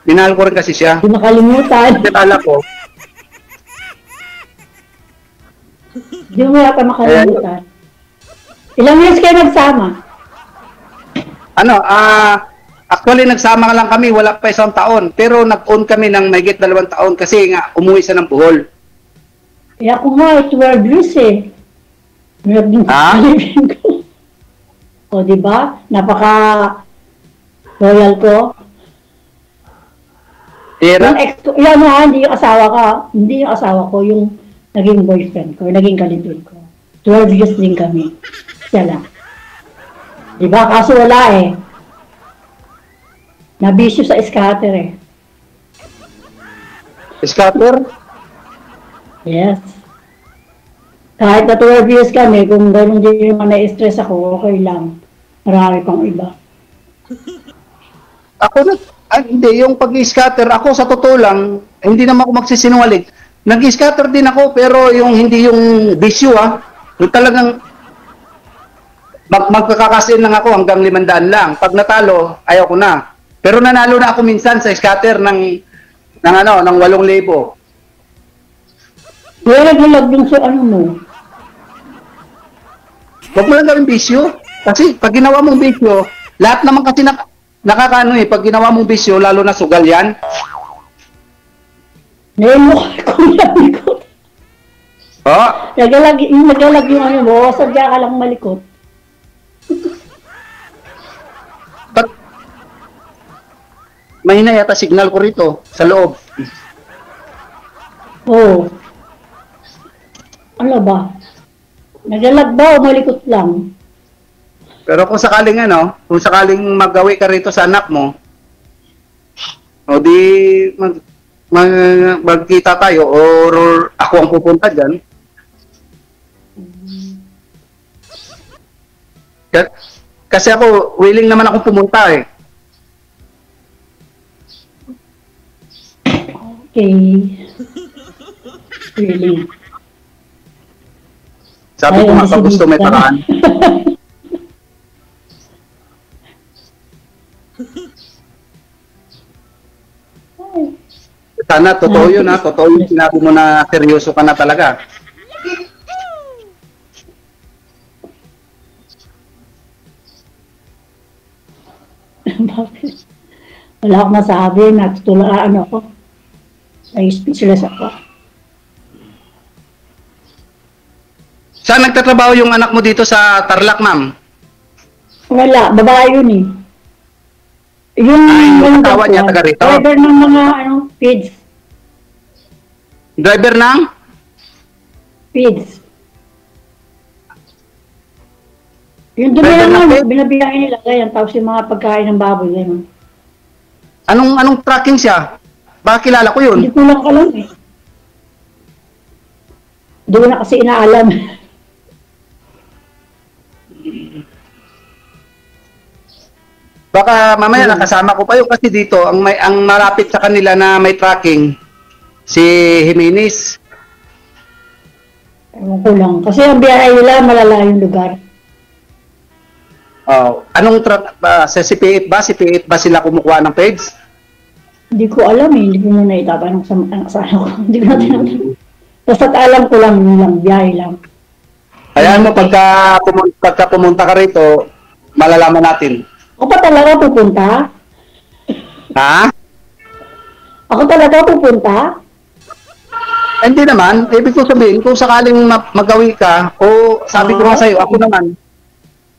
Minahal ko rin kasi siya. Hindi makalimutan. Akala ko. Hindi mo yata makalimutan. Ilang years kayo nagsama? Actually, nagsama lang kami, wala pa 1 taon. Pero nag-own kami ng mahigit 2 taon kasi nga, umuwi siya ng Bohol. Ako nga, 12 years eh. O, diba? Napaka-loyal ko. Yung ex ko, hindi yung asawa ka. Hindi yung asawa ko, yung naging boyfriend ko, naging kalibin ko. 12 years din kami. Siya lang. Diba? Kaso wala eh. Nabisyo sa scatter eh. Scatter? Yes. Kahit na 12 years kami, kung gano'n din naman na-stress ako, okay lang. Marami pang iba. Hindi, yung pag-scatter, ako sa totoo lang, hindi naman ako magsisinungaling. Nag-scatter din ako, pero hindi yung bisyo yung talagang magkakakasin lang ako hanggang 500 lang. Pag natalo, ayaw ko na. Pero nanalo na ako minsan sa scatter ng 8,000. Kaya naglalag yung sa mo. Huwag mo lang gawin bisyo. Kasi pag ginawa mong bisyo, lahat naman kasi nakakaano eh, pag ginawa mong bisyo, lalo na sugal yan. Ngayon mo ko malikot. Nagalag yung mo, sadya ka lang malikot. Mahina yata signal ko rito sa loob. Ano ba? Nagalag ba o malikot lang? Pero kung sakaling magawi ka rito sa anak mo, o di magkita tayo or ako ang pupunta dyan. Kasi ako, willing naman akong pumunta eh. Okay. Really. Sabi ko nga, pag gusto may paraan. Sana, totoo yun ha. Totoo yun. Sinabi mo na seryoso ka na talaga. Bakit? Wala akong masabi. Natutulaan ako. Ay, speechless ako. Saan nagtatrabaho yung anak mo dito sa Tarlac, ma'am? Wala. Babae yun eh. Yung asawa niya taga rito? Driver ng mga feeds. Driver ng? Feeds. Yung dumi naman, binabiyahin nila yan, tapos yung mga pagkain ng baboy, yan. Anong tracking siya? Baka kilala ko yun. Hindi ko lang alam eh. Hindi ko na kasi inaalam. Baka mamaya nakasama ko pa yun kasi dito, ang malapit sa kanila na may tracking, si Jimenez. Ewan ko lang. Kasi ang biyahe nila, malalayong lugar. Oh, anong sa CP8 ba? CP8 ba sila kumukuha ng page? Hindi ko alam eh. Hindi ko muna itatanong sa asawa ko. Hindi ko na tinatanong. Basta't alam ko lang, yun lang, biyahe lang. Ayan mo, pagka pumunta ka rito, malalaman natin. Ako pa talaga pupunta? Ha? Ako talaga pupunta? Hindi naman. Ibig ko sabihin, kung sakaling magawi ka, o sabi ko nga sa'yo, ako naman.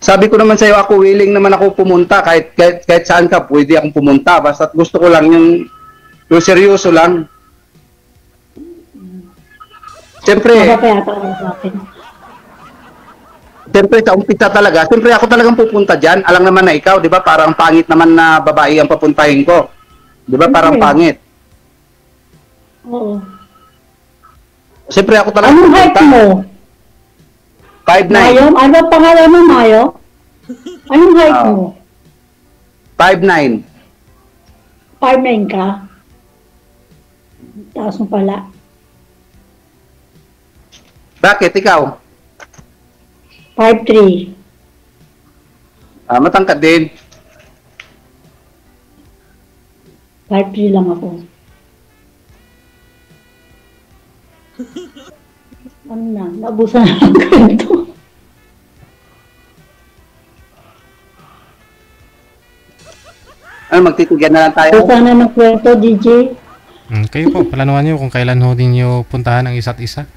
Sabi ko naman sa'yo, ako willing naman ako pumunta. Kahit saan ka, pwede akong pumunta. Basta gusto ko lang yung seryoso lang. Siyempre, siyempre sa umpisa talaga, siyempre ako talagang pupunta dyan. Alam naman na ikaw, di ba? Parang pangit naman na babae ang papuntahin ko. Di ba? Parang pangit. Oo. Siyempre ako talagang anong height mo? 5'9". Mayo? Ano pangalan mo, Mayo? Anong height mo? 5'9". 5'9" ka? Taas mo pala. Bakit? Ikaw? 5'3". Matangkad din. 5'3" lang ako. Ano na? Naubusan na ang kwento. Magtitigan na lang tayo. Naubusan na ng kwento, DJ. Kayo po, planuhan nyo kung kailan ho ninyo puntahan ang isa't isa.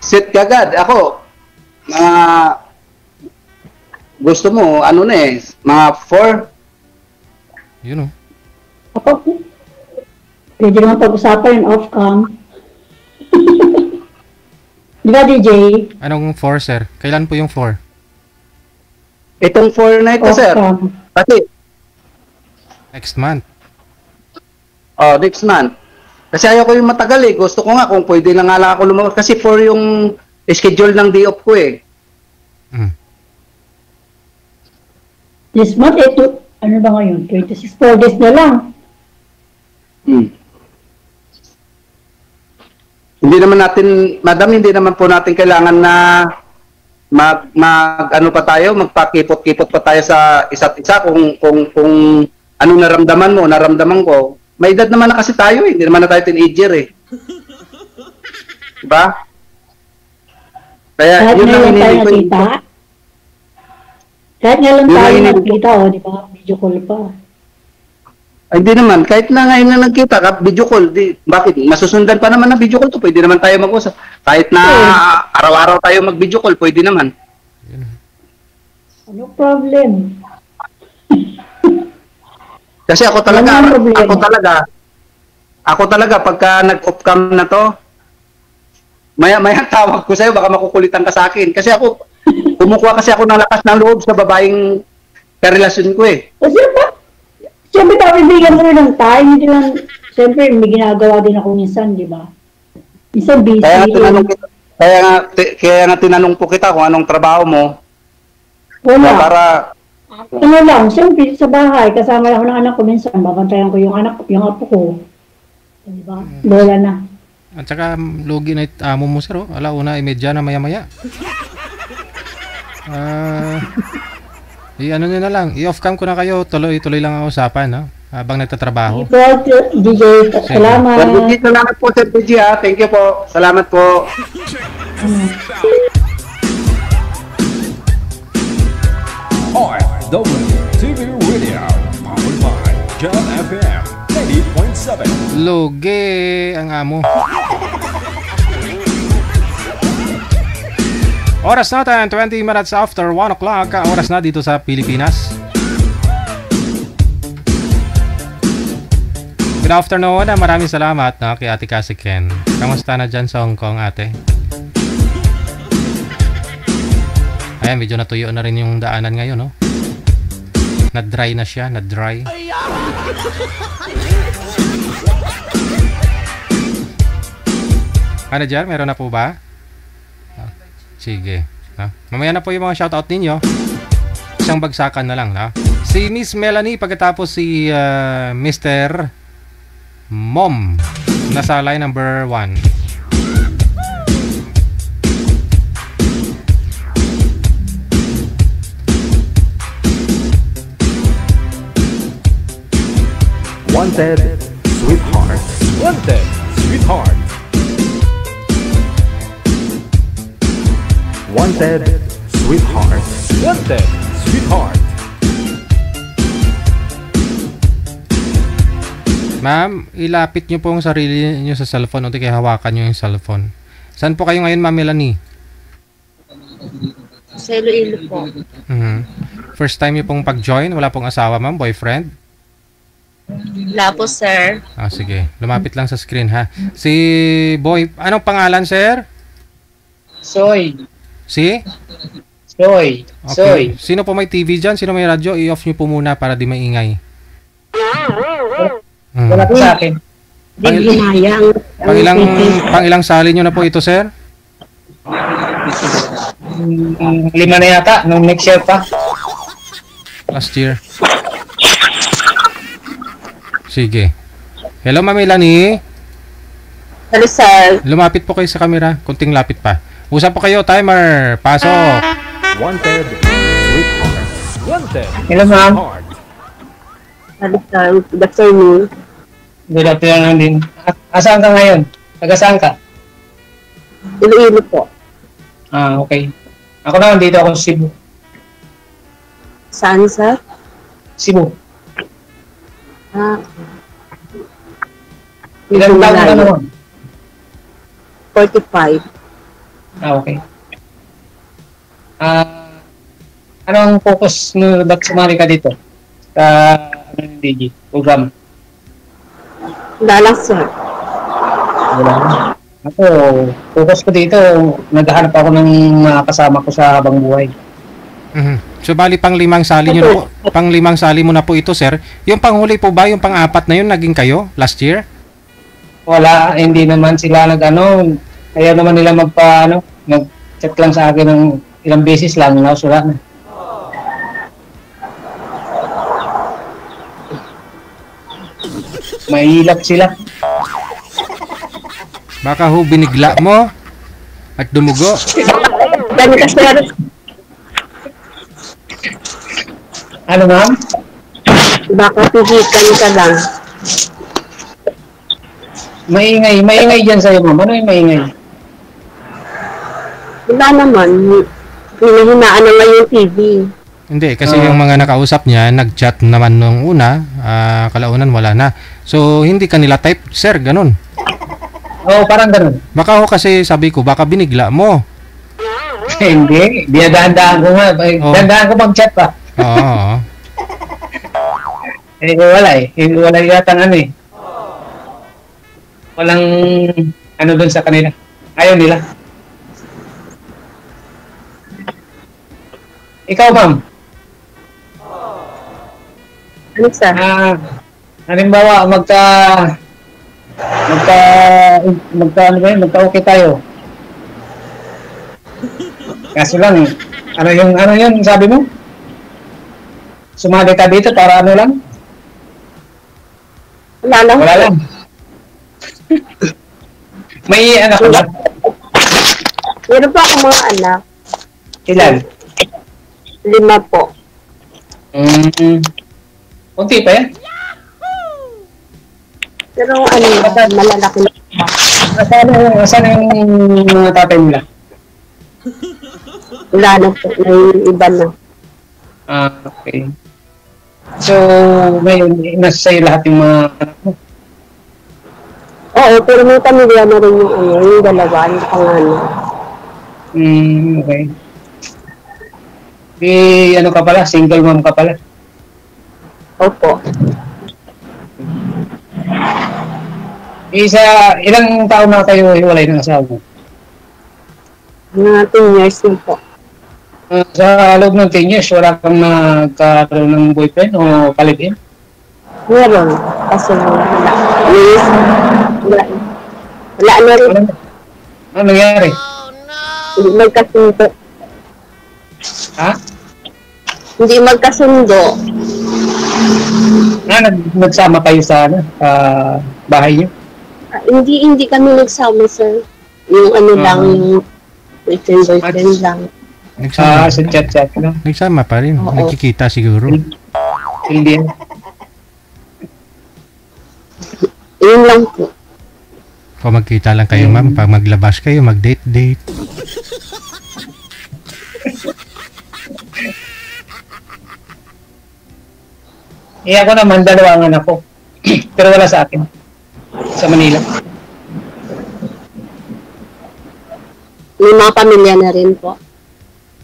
Set kagad. Ako, gusto mo, ano na eh, mga 4. Yun o. Ako, pwede naman pag-usapan yung off-cam. Di ba, DJ? Anong 4, sir? Kailan po yung 4? Itong 4 na ito, sir. Kasi, next month. Next month. Kasi ayaw ko yung matagal eh. Gusto ko nga kung pwede na nga lang ako lumabas. Kasi 4 yung schedule ng day off ko eh. This month, ano ba ngayon? 26, 4 days na lang. Hindi naman natin, madam, hindi naman po natin kailangan na ano pa tayo, magpakipot-kipot pa tayo sa isa't isa kung ano naramdaman ko. May edad naman na kasi tayo eh. Hindi naman na tayo teenager eh. Diba? Kaya Kahit yun lang hinihingi ko. Kahit nga lang tayo nakikita, di ba? Video call pa. Ay, hindi naman. Kahit na ngayon na nagkita ka, video call. Bakit? Masusundan pa naman ng video call to. Pwede naman tayo mag-usap. Kahit na araw-araw tayo mag-video call, pwede naman. Ano problem? Kasi ako talaga, pagka nag-off cam na to, maya tawag ko sa'yo, baka makukulitan ka sa akin. Kasi ako, kumukuha kasi ako ng lakas ng loob sa babaeng karelasyon ko eh. Siyempre, bibigyan mo rin ng time. Hindi lang, siyempre, may ginagawa din ako minsan, di ba? Minsan busy. Kaya nga tinanong po kita kung anong trabaho mo. Wala. Para Ano lang, siyempre sa bahay, kasama ako ng anak ko minsan, babantayan ko yung apo ko. Diba? Lola na. At saka logi na amo mo sir, oh. Alauna, imedya na maya-maya. Ano nyo na lang, i-off cam ko na kayo, tuloy-tuloy lang ang usapan, no? Habang nagtatrabaho. DJ, salamat. Salamat po, Sir DJ, ha. Thank you po. Salamat po. OFW TV Radio, powered by Jam FM 80.7. Logi ang amo. Oras natin, 20 minutes after 1 o'clock. Oras na dito sa Pilipinas. Good afternoon. Maraming salamat kay Ate Cassie Ken. Kamusta na dyan sa Hong Kong, ate? Ayan, medyo natuyo na rin yung daanan ngayon, no? Na-dry na siya, na-dry. Ano dyan? Meron na po ba? Sige. Mamaya na po yung mga shoutout ninyo. Isang bagsakan na lang. Si Miss Melanie, pagkatapos si Mr. Mom. Nasa line number 1. Wanted, sweetheart. Wanted, sweetheart. Wanted, sweetheart. Wanted, sweetheart. Ma'am, ilapit nyo po ang sarili nyo sa cellphone o di kaya hawakan nyo yung cellphone. Saan po kayo ngayon, Ma'am Melanie? Sa Iloilo po. First time nyo pong pag-join? Wala pong asawa, ma'am? Boyfriend? Wala po, sir. Sige. Lumapit lang sa screen, ha? Si Boy, anong pangalan, sir? Soy. Si? Soy. Okay. Soy. Sino po may TV dyan? Sino may radyo? I-off nyo po muna para di maingay. Wala po sa akin. Pangilang sali nyo na po ito, sir? 5 na yata. Nung next year pa. Last year. Sige. Hello, Ma'am Melanie. Hello, sir. Lumapit po kayo sa camera. Kunting lapit pa. Usap po kayo, timer. Pasok. Wanted, sweetheart. Wanted, Hello, ma'am. sweetheart. Hello, sir. Good afternoon. Good afternoon din. Asaan ka ngayon? Taga saan ka? Iloilo po. Okay. Ako naman dito ako sa Cebu. Saan, sir? Cebu. Ilang taon ka naman? 45. Okay. Anong focus mo ba't sumali ka dito? Sa DG program? Wala lang, sir. Wala. Ako, focus ko dito, naghahanap ako ng mga kasama ko sa habang buhay. So bali pang 5 sali nyo na po. Pang 5 sali mo na po ito, sir. Yung panghuli po ba, yung pang-4 na yun, naging kayo last year? Wala, hindi naman sila ayaw naman nila nag-chat lang sa akin ng ilang beses lang, wala na. Mahilap sila. Baka ho binigla mo at dumugo. Dami ka, sir. Ano, ma'am? Baka pihikan ka lang. Maingay dyan sa'yo, ma'am. Ano yung maingay? Wala naman. Hinahinaan na nga yung TV. Hindi, kasi yung mga nakausap niya, nag-chat naman nung una, kalaunan wala na. So, hindi kanila type, sir, ganun. Oo, parang ganun. Baka ho kasi sabi ko, baka binigla mo. Hindi, dahan-dahan ko nga. Dahan-dahan ko mag-chat pa. Oo. Wala wala yata walang doon sa kanila. Ayaw nila. Ikaw, ma'am? Ano, sir? Halimbawa, magka-okay tayo. Kaso lang, ano yun sabi mo? sumali ka dito para ano lang? Wala lang. Wala lang. May anak ka ba? Meron pa akong mga anak. Ilan? 5 po. Kunti pa yan? Pero ano, malalaki na. Saan yung mga tatay nila? Wala na po. May iba na. Okay. So, ngayon, nasa sa'yo lahat yung mga anak mo? Oo, pero may pamilya na rin yung ano, yung dalawa, yung pangalan. Okay. Ano ka pala? Single mom ka pala? Opo. Ilang taon na kayo hiwalay ng asawa mo? Mga 10 years na po. Sa loob ng 10 years, wala kang nagkaroon ng boyfriend o palibin? Meron. Kasi wala. Wala na rin. Ano nangyari? Hindi magkasundo. Ha? Hindi magkasundo. Nagsama kayo sa bahay niyo? Hindi kami nagsama, sir. Yung ano lang, yung boyfriend lang. Nagsama. Sa chat-chat lang. Nagsama pa rin. Oo. Nakikita siguro. Hindi. Yun lang po. Kung magkita lang kayo, ma'am, pag maglabas kayo, mag-date-date. Ako naman, 2 ang anak ko. Pero wala sa akin. Sa Manila. May mga pamilya na rin po.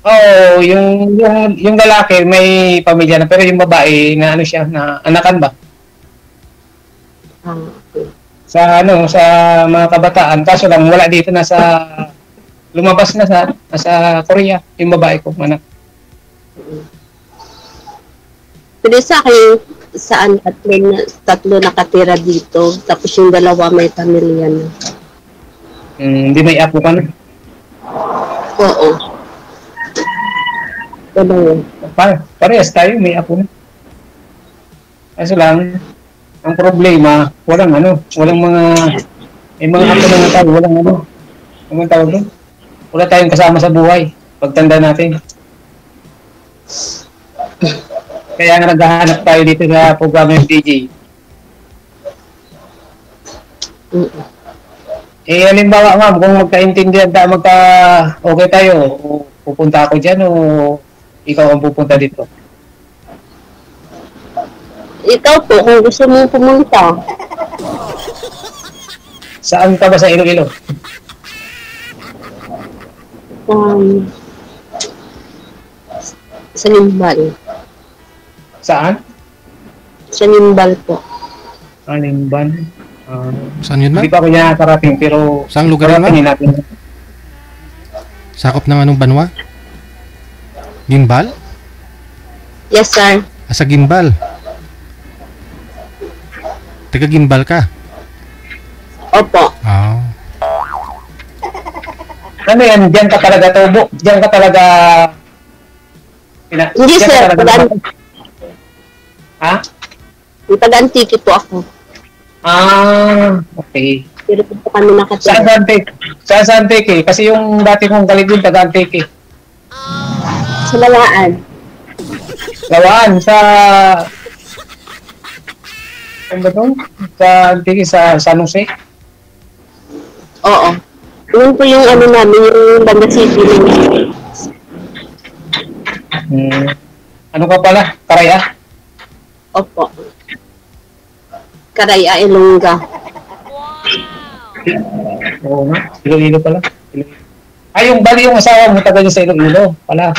Oo, yung lalaki may pamilya na, pero yung babae na ano siya, na anakan ba? Okay. Sa mga kabataan, kaso lang wala dito, lumabas na sa Korea yung babae ko, anak. Pero sa akin, saan tatlo nakatira dito, tapos yung 2 may pamilya na. Hindi may apo ka na. Oo. Parehas tayo, may apo na. Kaso lang, ang problema, walang may mga apo na tayo, walang tawag doon. Wala tayong kasama sa buhay, pagtanda natin. Kaya nga naghahanap tayo dito sa program ng DJ. Halimbawa, ma'am, kung magkaintindihan tayo, okay tayo, pupunta ako dyan o ikaw ang pupunta dito? Ikaw po, kung gusto mong pumunta. Saan ka ba sa Iloilo? Sa Limbal. Saan? Sa Limbal po. Limbal. Saan yun, ma'am? Hindi pa ako niya nakarating, pero saang lugar yun, ma'am? natin. Sakop ng anong banwa? Gimbal? Yes, sir. Sa Gimbal. Taga Gimbal ka? Opo. Ano yan? Diyan ka talaga tubo? Diyan ka talaga... Hindi, sir. Ha? Taga-Antique po ako. Okay. Pero po kami nakatira. Sa Antique? Kasi yung dati kong kaligid, taga-Antique. Sa Lawaan. Lawaan, ano ba ito? Sa Antique, sa San Jose? Oo. Yun po yung ano namin, yung Banda City. Ano ka pala? Karaya? Opo. Karaya, Ilongga. Oo nga. Iloilo pala. Yung bali yung asawa mo, taga niya sa Iloilo pala.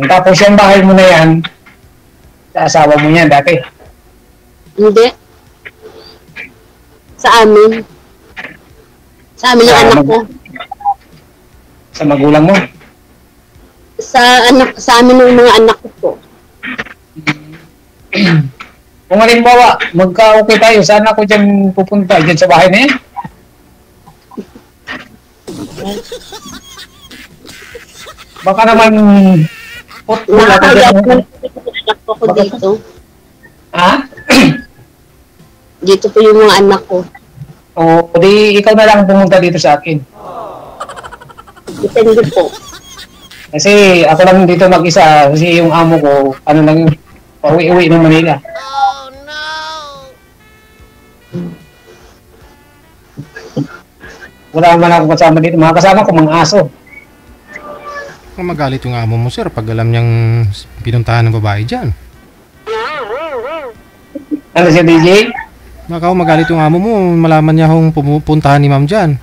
Tapos yung bahay mo na yan, sa asawa mo yan dati? Hindi. Sa amin. Sa amin yung anak ko. Sa magulang mo? Sa amin yung mga anak ko po. Kung halimbawa, magka-okay tayo, saan ako dyan pupunta? Dyan sa bahay na yan? Baka naman Wala ka Nakakaya dyan. anak ko dito. Ha? Dito po yung mga anak ko. O, di ikaw na lang pumunta dito sa akin. Depende po. Kasi ako lang dito mag-isa. Kasi yung amo ko, ano lang yun, pauwi-uwi ng Manila. Wala man ako kasama dito. Mga kasama ko, mga aso. Kung magalit yung amo mo, sir, pag alam niyang pinuntahan ng babae dyan. Ano siya, DJ? Baka magalit yung amo mo, malaman niya kung pupuntahan ni ma'am dyan.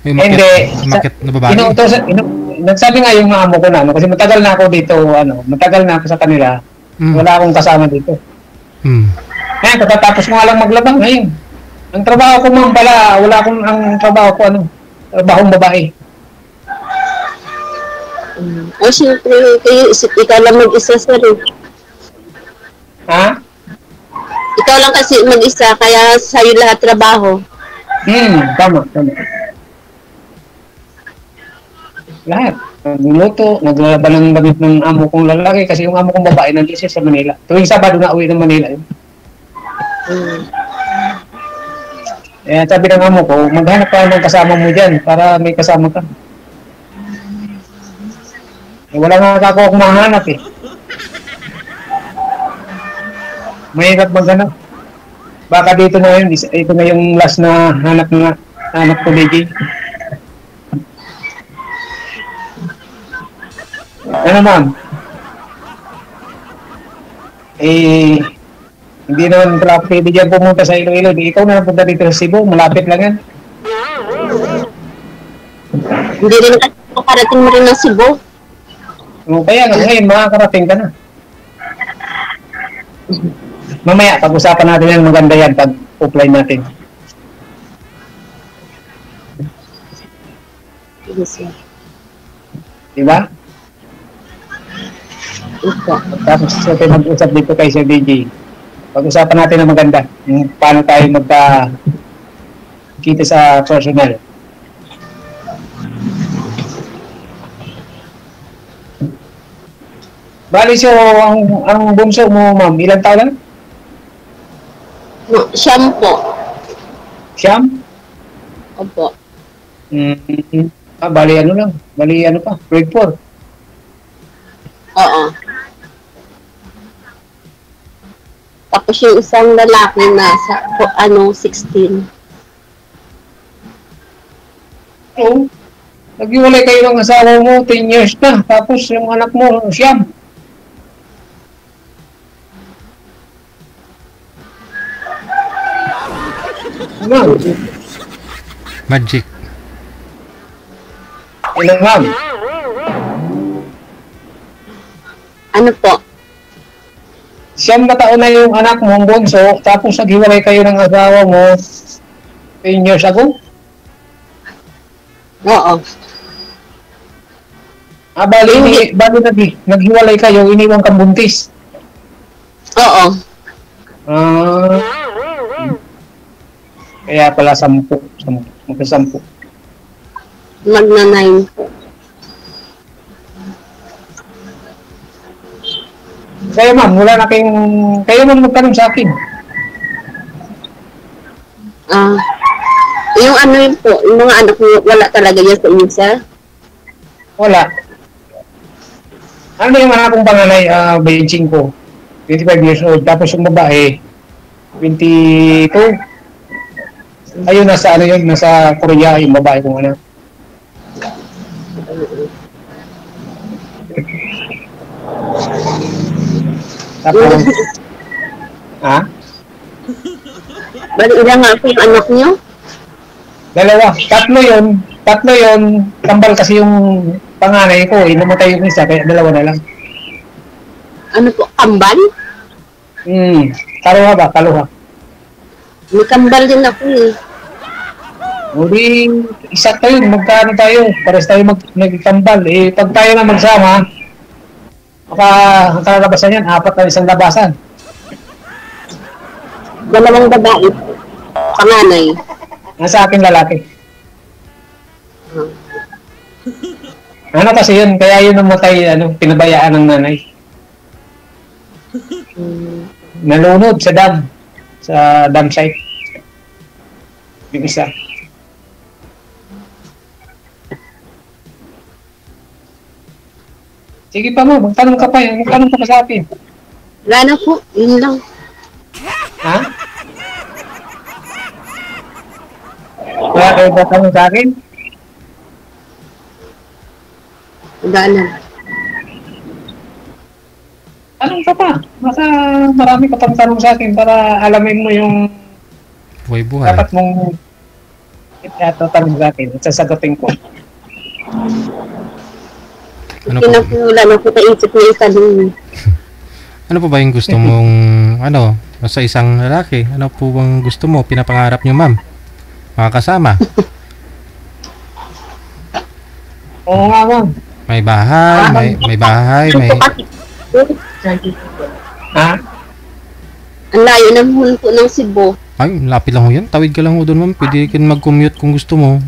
May Hindi. market na babae. Nagsabi nga yung amo ko na, ano, kasi matagal na ako dito, matagal na ako sa kanila. Wala akong kasama dito. Ngayon, katatapos mo nga lang maglabang ngayon. Ang trabaho ko ma'am pala, wala akong ang trabaho ko, trabahong babae. O siyempre, kayo, ikaw lang mag-isa sir. Ha? Ikaw lang kasi mag-isa, kaya sa'yo lahat trabaho. Tama. Lahat. Nagluto, naglalaban ng damit ng amo kong lalaki kasi yung amo kong babae nandito siya sa Manila. Tuwing Sabado na uwi ng Manila yun. Kaya sabi ng amo ko, maghanap ka ng kasama mo dyan para may kasama ka. Wala nga ako kung mahanap eh. Mahirap maghanap. Baka dito na yun, ito na yung last na hanap ko DJ. Ano ma'am? Hindi naman pala pwede dyan pumunta sa Iloilo. Ikaw na punta dito sa Cebu, malapit lang yan. Hindi rin kasi makarating mo rin ng Cebu. Kaya nga ngayon, makakarating ka na. Mamaya, pag-usapan natin yan, maganda yan pag-offline natin. Diba? Tapos natin mag-usap dito kay Sir DJ. Pag-usapan natin na maganda. Yung paano tayo magka-kita sa personal. Bali so, ang bunso mo, ma'am, ilang taon lang? Siyam po. Siyam? Opo. Bali ano lang. Bali ano pa, grade 4. Oo. Tapos yung isang lalaki na sa 16. Oo. Naghiwalay kayo ng asawa mo, 10 years na. Tapos yung anak mo, siyam. Ma'am. Magic. Ilan ma'am? Ano po? Siyam na taon na yung anak mo, bunso, tapos naghiwalay kayo ng asawa mo 10 years ago? Oo. Bali naghiwalay kayo, iniwan kang buntis? Oo. Kaya pala 10. Magna-9 po. Kaya ma'am, kayo ma'am magtanong sa akin. Yung ano yun po, yung mga anak mo, wala talaga yan sa inyo, sir? Wala. Ano yung anak kong panganay, 25 years old, tapos yung babae, 22. Ayun, nasa Korea yung babae kong anak. Tapos, Bali, ilang nga po yung anak niyo? Dalawa. Tatlo yun. Tambal kasi yung panganay ko. Namatay yung isa, kaya dalawa na lang. Ano po, kambal? Kaluha ba? Kaluha. May kambal din ako eh. Uli, isa tayo. Magkano tayo? Pares tayo nagkambal. Pag tayo na magsama, ang kalalabasan yan, 4 na isang labasan. Dalawang babae. Panganay. Nasa akin lalaki. Ano kasi yun, kaya yun namatay, pinabayaan ng nanay. Nalunod sa dam site. Yung isa. Sige pa mo, magtanong ka pa sa akin. Wala na po, yun lang. Ha? Wala kayo ba tanong sa akin? Wala na. Tanong ka pa. Baka marami ka pang tanong sa akin para alamin mo yung Buhay-buhay. dapat mong itatanong sa akin at sasagutin ko. Ano Hindi po? na po, wala na po naisip na itanong. Ano po ba yung gusto mong, sa isang lalaki? Ano po bang gusto mo? Pinapangarap niyo, ma'am? Makakasama? Oo nga, ma'am. May bahay, may bahay, may... Ha? Ang layo naman po ng Cebu. Ay, lapit lang ho yan. Tawid ka lang ho doon, ma'am. Pwede ka mag-commute kung gusto mo.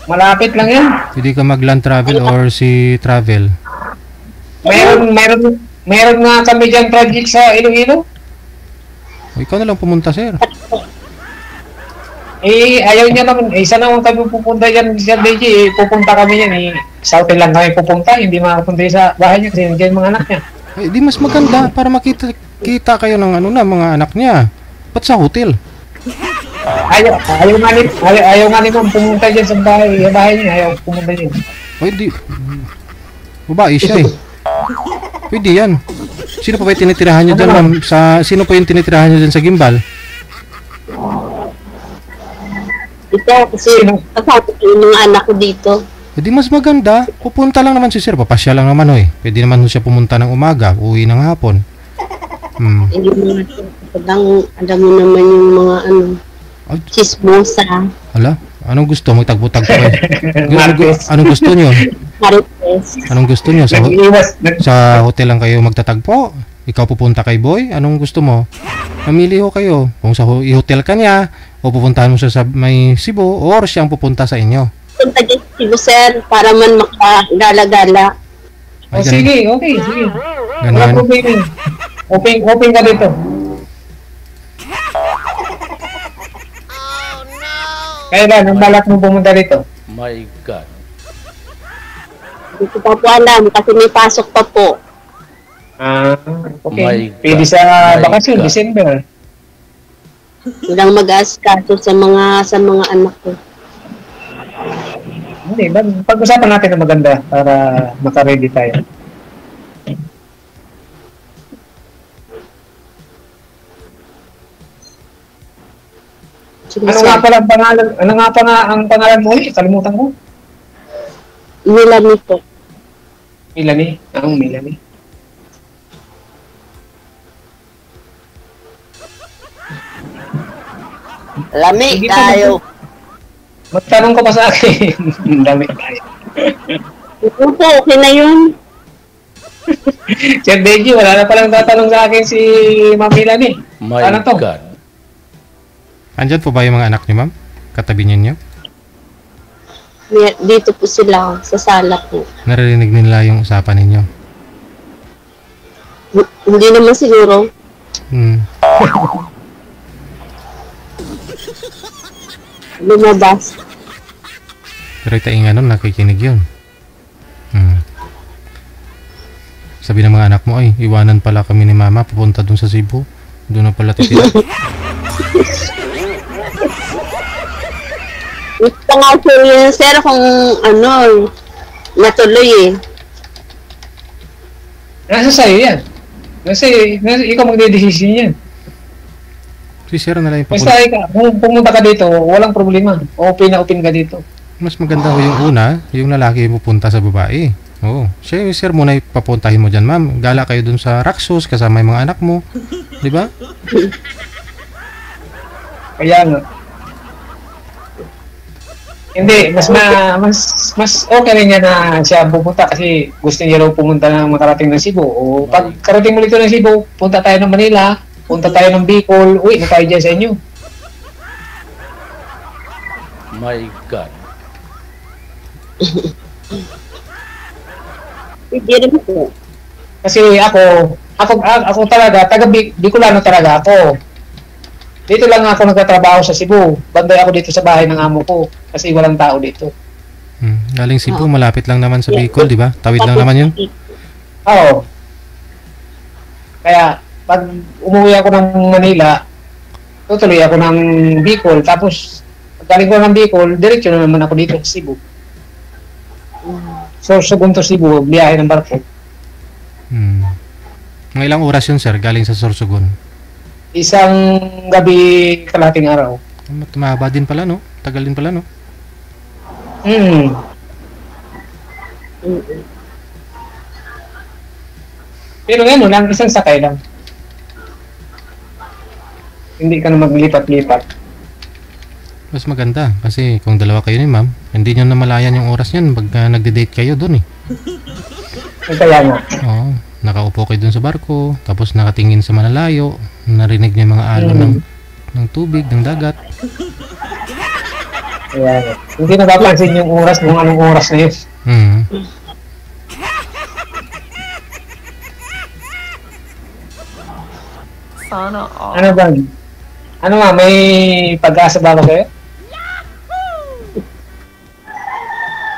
Malapit lang yan. Pwede ka mag-land travel or sea travel. Meron nga kami dyan project sa Iloilo. O, ikaw na lang pumunta, sir. Ayaw niya naman. Isa naman kami pupunta dyan sa DJ. Pupunta kami yan. Sa hotel lang kami pupunta. Hindi makapunta sa bahay niya kasi nandiyan mga anak niya. Ay, di mas maganda para makita kayo ng mga anak niya. Ba't sa hotel? Ayaw nga ni ma'am pumunta dyan sa bahay niya. Ayaw pumunta dyan. Ay, di. Babae siya eh. Pwede yan. Sino pa ba yung tinitirahan niyo dyan, ma'am? Sino pa yung tinitirahan niyo dyan sa gimbal? Ito, kasi kasama ko yung mga anak ko dito. E di mas maganda. Pupunta lang naman si sir. Papasya lang naman eh. Pwede naman siya pumunta ng umaga. Uwi ng hapon. Hindi mo alam mo naman yung mga chismosa. Hala? Anong gusto? Magtagpo-tagpo kayo. Anong gusto nyo? Marites. Anong gusto nyo? Sa hotel lang kayo magtatagpo? Ikaw pupunta kay boy? Anong gusto mo? Mamili ho kayo. Kung sa hotel ka niya, o pupuntahan mo siya sa may Cebu, or siyang pupunta sa inyo. Punta dyan sa Cebu, sir, para man makagala-gala. Sige, okay, sige. Wala Ganun. problema. Open ka dito. Kailan ang balak mo pumunta dito? My God. Hindi ko pa po alam kasi may pasok pa po. Okay. Pwede sa bakasyon, December. Walang mag-aaskaso sa mga anak ko. Hindi, pag-usapan natin na maganda para maka-ready tayo. Ano nga pala ang pangalan mo ulit? Kalimutan ko. Melanie po. Melanie? Melanie. Lami tayo. Magtanong ka pa sa akin. Lami tayo. Opo, okay na yun. Sir Benji, wala na palang tatanong sa akin si Ma'am Melanie. My God. Andyan po ba yung mga anak niyo, ma'am? Katabi niyo? Dito po sila, sa sala po. Naririnig nila yung usapan ninyo? Hindi naman siguro. Lumabas. Pero itainga nun, nakikinig yun. Sabi ng mga anak mo, ay, iwanan pala kami ni mama, pupunta dun sa Cebu. Doon na pala titira. Gusto nga po yun, sir, kung natuloy eh. Nasa sa'yo yan. Ikaw magdedesisyon yan. Si sir na lang yung Basta kung pumunta ka dito, walang problema. Open ka dito. Mas maganda ho yung una, yung lalaki pupunta sa babae. Oo. Siya yung sir muna ipapuntahin mo dyan, ma'am. Gala kayo dun sa Raxos kasama yung mga anak mo. Di ba? Kaya nga. Hindi, mas okay rin niya na siya pupunta kasi gusto niya raw pumunta na makarating ng Cebu. O pag karating mo dito ng Cebu, punta tayo ng Manila, punta tayo ng Bicol, uwi na tayo dyan sa inyo. My God. Hindi rin po. Kasi ako talaga, taga Bicolano talaga ako. Dito lang ako nagtatrabaho sa Cebu. Banday ako dito sa bahay ng amo ko kasi walang tao dito. Galing Cebu, malapit lang naman sa Bicol, di ba? Tawid lang naman yun. Oo. Kaya, pag umuwi ako ng Manila, tutuloy ako ng Bicol. Tapos, pag galing ko ng Bicol, diretso na naman ako dito sa Cebu. Sorsogon to Cebu, biyahe ng barko. Mga ilang oras yun, sir, galing sa Sorsogon? Isang gabi kalating araw. Tumaba din pala, no? Tagal din pala, no? Pero ano lang, isang sakay lang. Hindi ka na maglipat-lipat. Mas maganda kasi kung dalawa kayo ni ma'am, hindi nyo namalayan yung oras niyan pag nagde-date kayo doon eh. Kaya nga. Oo, nakaupo kayo doon sa barko, tapos nakatingin sa malalayo, narinig niyo yung mga alon ng tubig, ng dagat. Kaya nga. Hindi napapansin yung oras kung anong oras na yun. Sana all. Ano ba? Ano nga, may pag-asa ba kayo?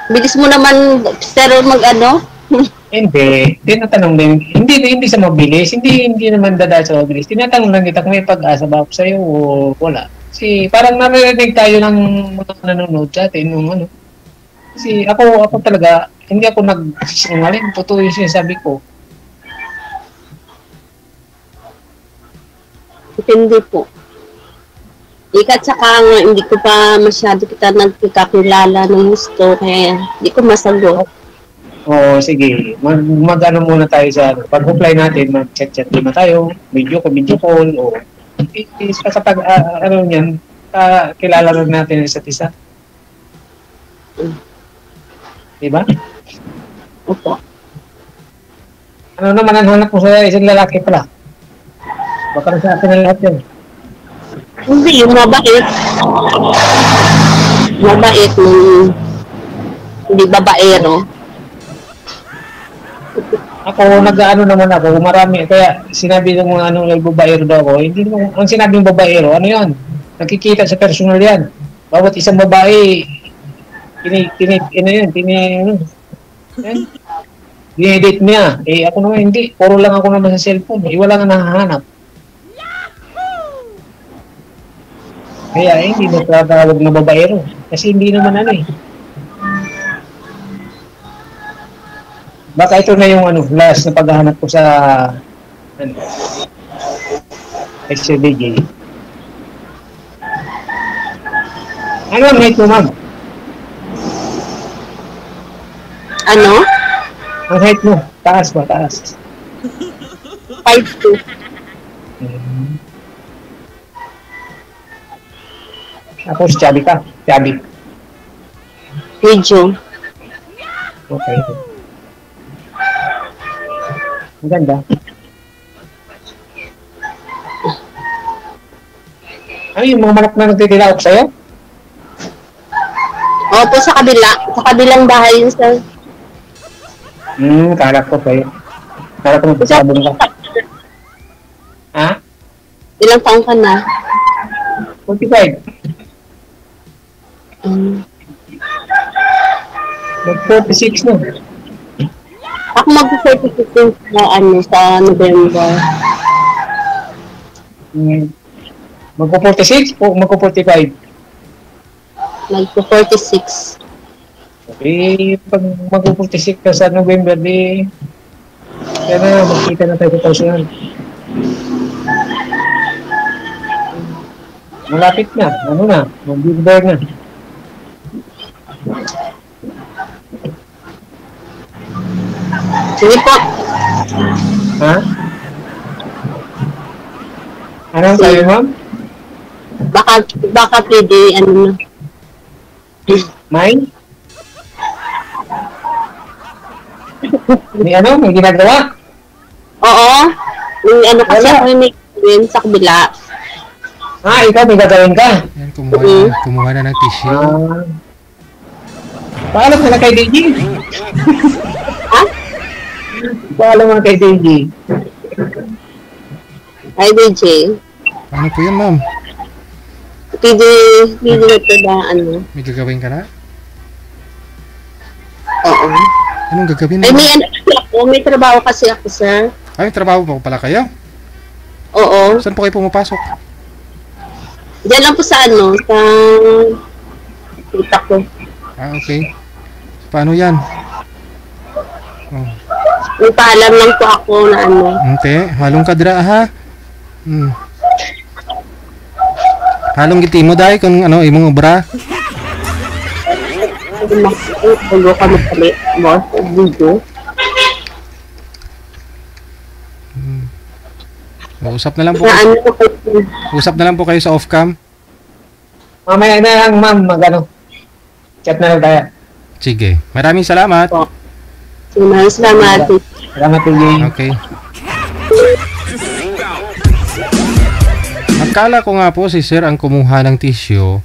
Bilis mo naman, sir, mag-ano? Hindi. Tinatanong din. Hindi sa mabilis. Hindi naman dada sa mabilis. Tinatanong lang kita kung may pag-asa ba sa'yo o wala. Kasi parang narinig tayo ng mga nanonood sa atin. Ano. Kasi ako talaga, hindi ako nagsisinungaling. Totoo yung sinasabi ko. Hindi po. Ikat saka nga, hindi ko pa masyado kita nagkakilala ng gusto, kaya hindi ko masagot. Oo, sige. Mag-ano muna tayo sa pag-apply natin, mag-chat-chat muna tayo, video call, o kapag ano yan, kilala rin natin isa't isa. Diba? Opo. Ano naman ang hanap mo sa isang lalaki pala? Baka na sa akin ang lahat yun. Hindi, yung mabait. Mabait, hindi babaero. Ako, nag-ano naman ako, marami, kaya sinabi ng mga babaero daw ako, hindi naman, ang sinabing babaero, ano yan? Nakikita sa personal yan. Bawat isang babae, dinedate niya. Eh, ako naman hindi, puro lang ako naman sa cellphone, wala nga nahahanap. Kaya hindi na tatawag na babaero. Kasi hindi naman ano eh. Baka ito na yung last na paghahanap ko sa XCBJ. Ano ang height mo, ma'am? Ano? Ang height mo? Taas ba? Taas? 5'2". Tapos chubby ka? Chubby. Medyo. Okay. Ang ganda. Ano yung mga manok na nagtitilaok sa'yo? Opo, sa kabila. Sa kabilang bahay yun, sir. Kala ko kayo. Kala ko magpasabong ka. Ha? Ilang taong ka na? 45. Mag-46 no? Ako mag-46 sa November. Mag-46 o mag-45? Mag-46. Eh, pag mag-46 ka sa November, kaya na, magkita na tayo sa 2000. Malapit na, mag-big-bear na. Sige po. Ha? Ano sabi, ma'am? Baka pwede, na. May may ginagawa? Oo. May kasi ako yung sa kabila. Ikaw may gagawin ka? Yan, kumuha na ng tissue. Paalam na kay DJ. Ha? Paalam mga kay DJ. Hi, DJ. Ano po yan, ma'am? DJ ito ba, ano? May gagawin ka na? Oo. Anong gagawin Ay, mo? may ano kasi ako. May trabaho kasi ako, sir. Ay, trabaho po pala kayo? Oo. Saan po kayo pumapasok? Diyan lang po sa ano, sa kita ko. Ah, okay. Paano yan? Oh. May paalam lang po ako na ano. Ante, halong kadra ha? Hmm. Halong giti mo dahil kung ano, imong obra? Bago ka magpalit, boss, video. Usap na lang po. Na ano po kayo? Usap na lang po kayo sa off-cam. Mamaya na lang, ma'am, mag-ano. Chat na lang tayo. Sige. Maraming salamat. Salamat. Salamat, DJ. Okay. Akala ko nga po si sir ang kumuha ng tissue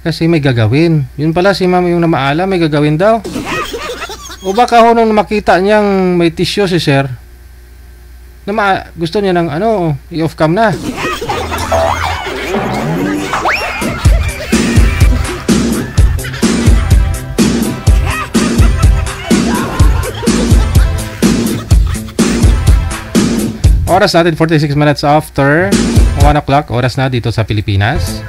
kasi may gagawin. Yun pala si ma'am yung namaala, may gagawin daw. O baka ho nung makita niyang may tissue si sir, gusto niya ng ano, i-off cam na. Oras natin 46 minutes after 1 o'clock. Oras na dito sa Pilipinas.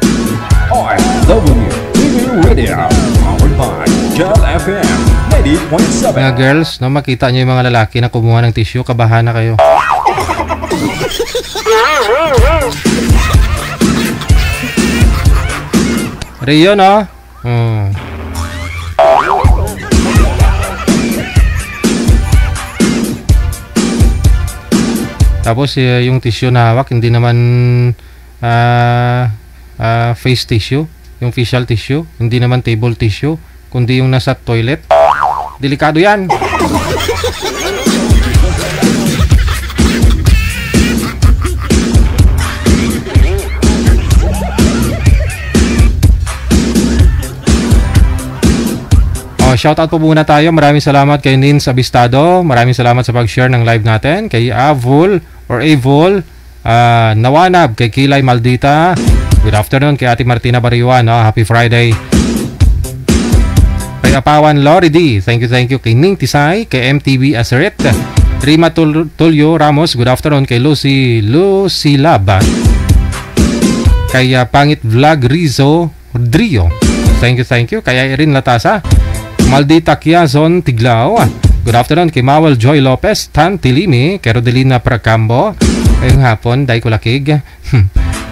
OFW TV Radio, powered by Gel FM 90.7. Mga girls, no, makita nyo yung mga lalaki na kumuha ng tissue, kabahan na kayo. Rio, no? Tapos yung tissue na hawak, hindi naman face tissue, yung facial tissue, hindi naman table tissue, kundi yung nasa toilet. Delikado yan. Shoutout po muna tayo. Maraming salamat kay Nins Abistado. Maraming salamat sa pag-share ng live natin. Kay Avol or Avol Nawanab. Kay Kilay Maldita. Good afternoon. Kay Ate Martina Bariwan. Happy Friday. Kay Apawan Lori D. Thank you. Kay Ning Tisay. Kay MTV Aseret. Rima Tulio Ramos. Good afternoon. Kay Lucy Lab. Kay Pangit Vlog Rizzo Rodrio. Thank you. Kay Irene Latasa. Maldita Kiazon Tiglao. Good afternoon kay Mawel Joy Lopez, Tan Tilimi, kay Rodelina Pracambo. Ngayong hapon, dahil ko lakig.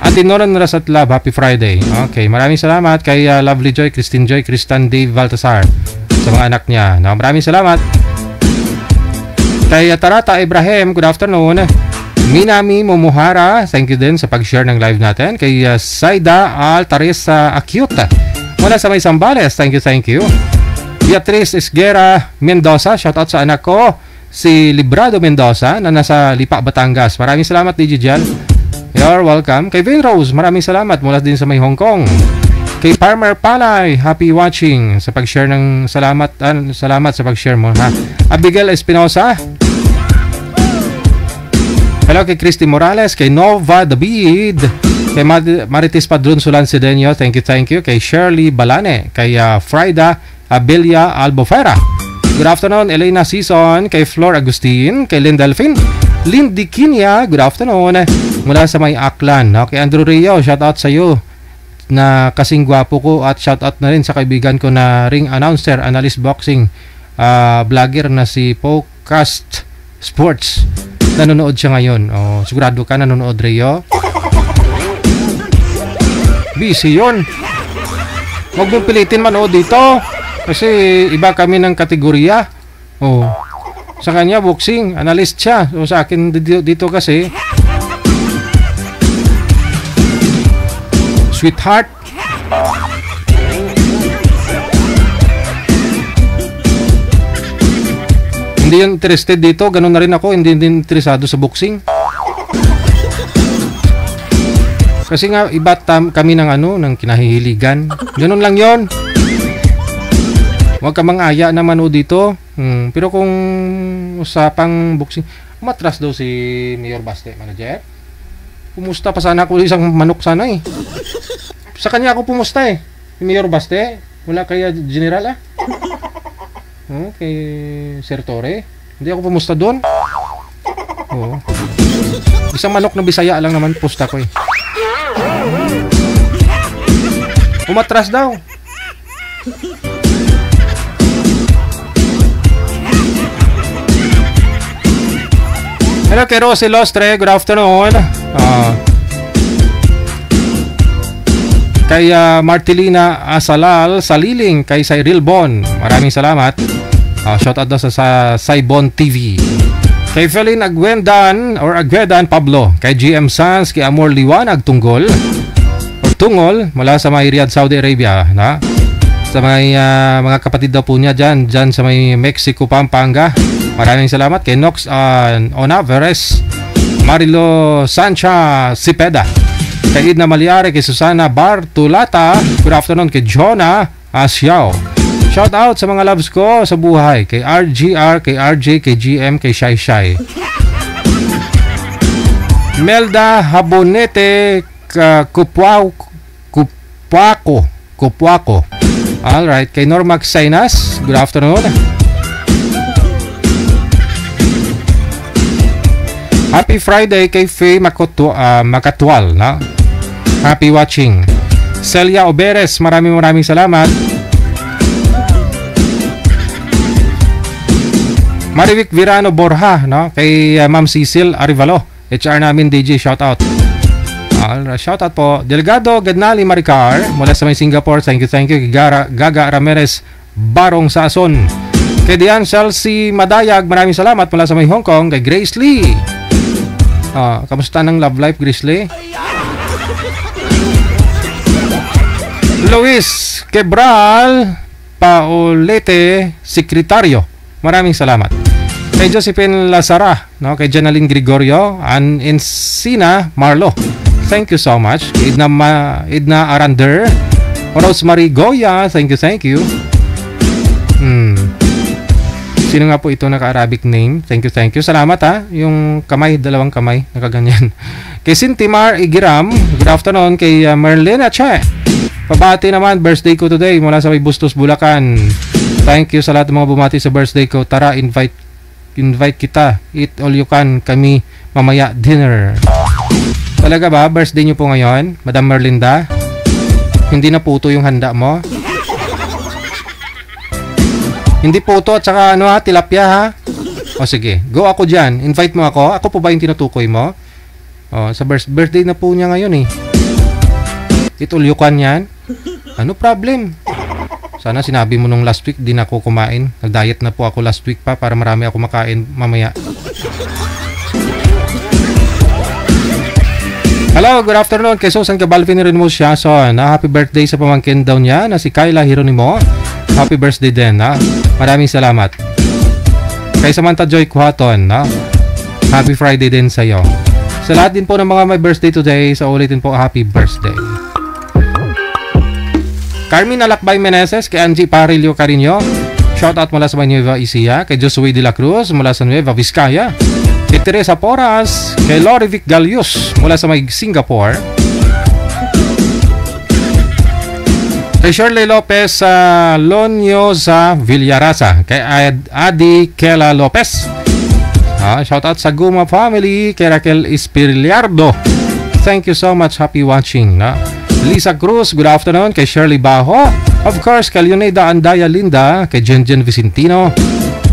At Inoran Rasat Lab, Happy Friday. Okay, maraming salamat kay Lovely Joy, Christine Joy, Kristan Dave Baltasar sa mga anak niya. Maraming salamat. Kay Tarata Ibrahim, good afternoon. Minami Momuhara, thank you din sa pag-share ng live natin. Kay Saida Altaresa Akyuta, wala sa may Sambales, thank you. Beatriz Esguera Mendoza, shoutout sa anak ko si Librado Mendoza na nasa Lipa, Batangas. Maraming salamat DJ Jan. You're welcome. Kay Vin Rose, maraming salamat mula din sa may Hong Kong. Kay Farmer Palay, happy watching sa pag-share ng salamat sa pag-share mo ha. Abigail Espinosa. Hello kay Christy Morales, kay Nova David, kay Marites Padron Sulancedeño, thank you. Kay Shirley Balane, kay Frida Abelia Albofera. Good afternoon, Elena Season, kay Flor Agustin, kay Lynn Delphine, Lindy Kinya, good afternoon, mula sa may Aklan. Okay, Andrew Rio, shoutout sa iyo na kasing gwapo ko, at shoutout na rin sa kaibigan ko na ring announcer, analyst boxing, vlogger na si Podcast Sports. Nanonood siya ngayon. Sigurado ka nanonood, Rio? Busy yun. Huwag mong pilitin manood dito. Kasi iba kami ng kategorya. Sa kanya boxing, analyst siya. So sa akin dito kasi sweetheart. Hindi yan interested dito, ganun na rin ako, hindi din interesado sa boxing. Kasi nga iba kami ng ng kinahihiligan. Ganun lang 'yon. Huwag ka mang-aya naman o dito. Pero kung usapang boxing, matras daw si Mayor Baste, manager. Pumusta pa sana ako isang manok sana eh. Sa kanya ako pumusta eh. Si Mayor Baste, wala kaya general ah. Kay Sir Torre. Hindi ako pumusta doon. Oo. Isang manok na Bisaya lang naman pusta ko eh. Umatras daw. Hello kay Rosy Lostre, good afternoon. Kay Martilina Asalal Saliling, kay Cyril Bon, maraming salamat. Shoutout daw sa Saibon TV. Kay Felin Agwendan Pablo, kay GM Sans, kay Amor Liwanag Tunggol Tungol mula sa may Riyadh, Saudi Arabia, na? Sa may mga kapatid daw po niya dyan sa may Mexico, Pampanga. Maraming salamat kay Nox Onaveres, Marilo Sancha Cepeda, kay Idna Maliare, kay Susana Bartulata, good afternoon kay Jonah Asiao. Shout out sa mga loves ko sa buhay, kay RGR, kay RJ, kay GM, kay Shai Shai. Melda Habonete Kupuako. Alright, kay Normax Sainas, good afternoon. Happy Friday kay Faye Makatwal, na? Happy watching. Celia Oberes, maraming salamat. Marivic Virano Borja, no? Kay Ma'am Cecil Arivalo, HR namin DJ, shout out. Shout out po. Delgado Gadnali Maricar mula sa may Singapore, thank you. Kay Gaga Ramirez Barong Sason. Kay Dian Chelsea Madayag, maraming salamat mula sa may Hong Kong. Kay Grace Lee. Kamusta ng love life, Grace Lee? Luis Quebral Paulete Sekretaryo, maraming salamat. Kay Josephine Lazara, no? Kay Janeline Gregorio, Ann Encina Marlo, thank you so much. Kay Edna Arander, Rosemary Goya, thank you. Sino nga po ito naka-Arabic name? Thank you. Salamat ha. Yung kamay, dalawang kamay, nakaganyan. Kay Sintimar Igiram, good afternoon. Kay Merlina Che, pabati naman, birthday ko today mula sa may Bustos, Bulacan. Thank you sa lahat ng mga bumati sa birthday ko. Tara, invite kita. Eat all you can, kami mamaya dinner. Talaga ba? Birthday nyo po ngayon, Madam Merlinda? Hindi na puto yung handa mo? Hindi puto at saka tilapia ha? O sige, go ako dyan. Invite mo ako. Ako po ba yung tinutukoy mo? Sa birthday na po niya ngayon eh. Eat all you can yan? Ano problem? Sana sinabi mo nung last week, di na ako kumain. Nag-diet na po ako last week pa para marami ako makain mamaya. Hello, good afternoon kay Susan Cabalvin Renmo Siason. Happy birthday sa pamangkin daw niya na si Kyla Hieronimo. Happy birthday din. Maraming salamat. Kay Samantha Joy Kuhaton, happy Friday din sa iyo. Sa lahat din po ng mga may birthday today, sa ulitin po happy birthday. Carmen Alakbay Meneses, kay Angie Parillo Carino, shout out mula sa Nueva Ecija. Kay Josué de la Cruz mula sa Nueva Vizcaya. Kay Teresa Porras, kay Lorivic Galius mula sa may Singapore. Kay Shirley Lopez Lonyo sa Villarasa. Kay Adi Kela Lopez, shout out sa Guma family. Kay Raquel Espiriardo, thank you so much, happy watching. Lisa Cruz, good afternoon. Kay Shirley Baho, of course, kay Leonida Andaya Linda, kay Jenjen Vicentino,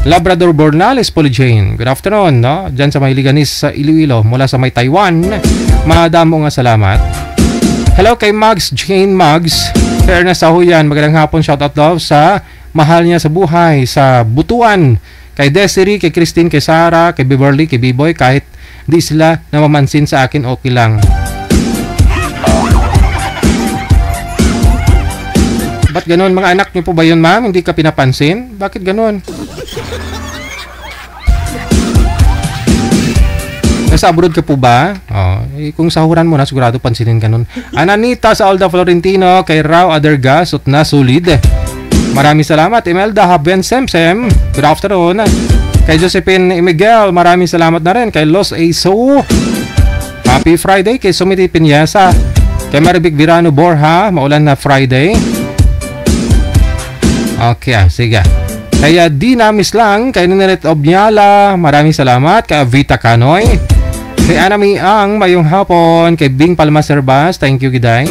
Labrador Bornales Polyjane, good afternoon, dyan sa may Liganis sa Iloilo mula sa may Taiwan, madamo nga salamat. Hello kay Mags Jane Mags, kay Ernest Sahuyan, magandang hapon, shoutout daw sa mahal niya sa buhay sa Butuan, kay Desiree, kay Christine, kay Sarah, kay Beverly, kay B-Boy, kahit di sila namamansin sa akin, okay lang. Ba't ganun? Mga anak niyo po ba yun, ma'am? Hindi ka pinapansin? Bakit ganun? Nasa abroad ka po ba? Kung sahuran mo na, sigurado pansinin ganun. Ananita sa Alda Florentino, kay Rao Adergas at Nasulid. Maraming salamat. Imelda Haben Semsem, good afternoon. Kay Josephine Miguel, maraming salamat na rin. Kay Los Aso, happy Friday. Kay Sumiti Pinyesa, kay Maribik Virano Borja, maulan na Friday. Okay, sige. Kay Dina Mislang, kay Nineret Obyala, maraming salamat. Kay Vita Canoy, kay Anami Ang, mayong hapon. Kay Bing Palma Serbas, thank you Giday.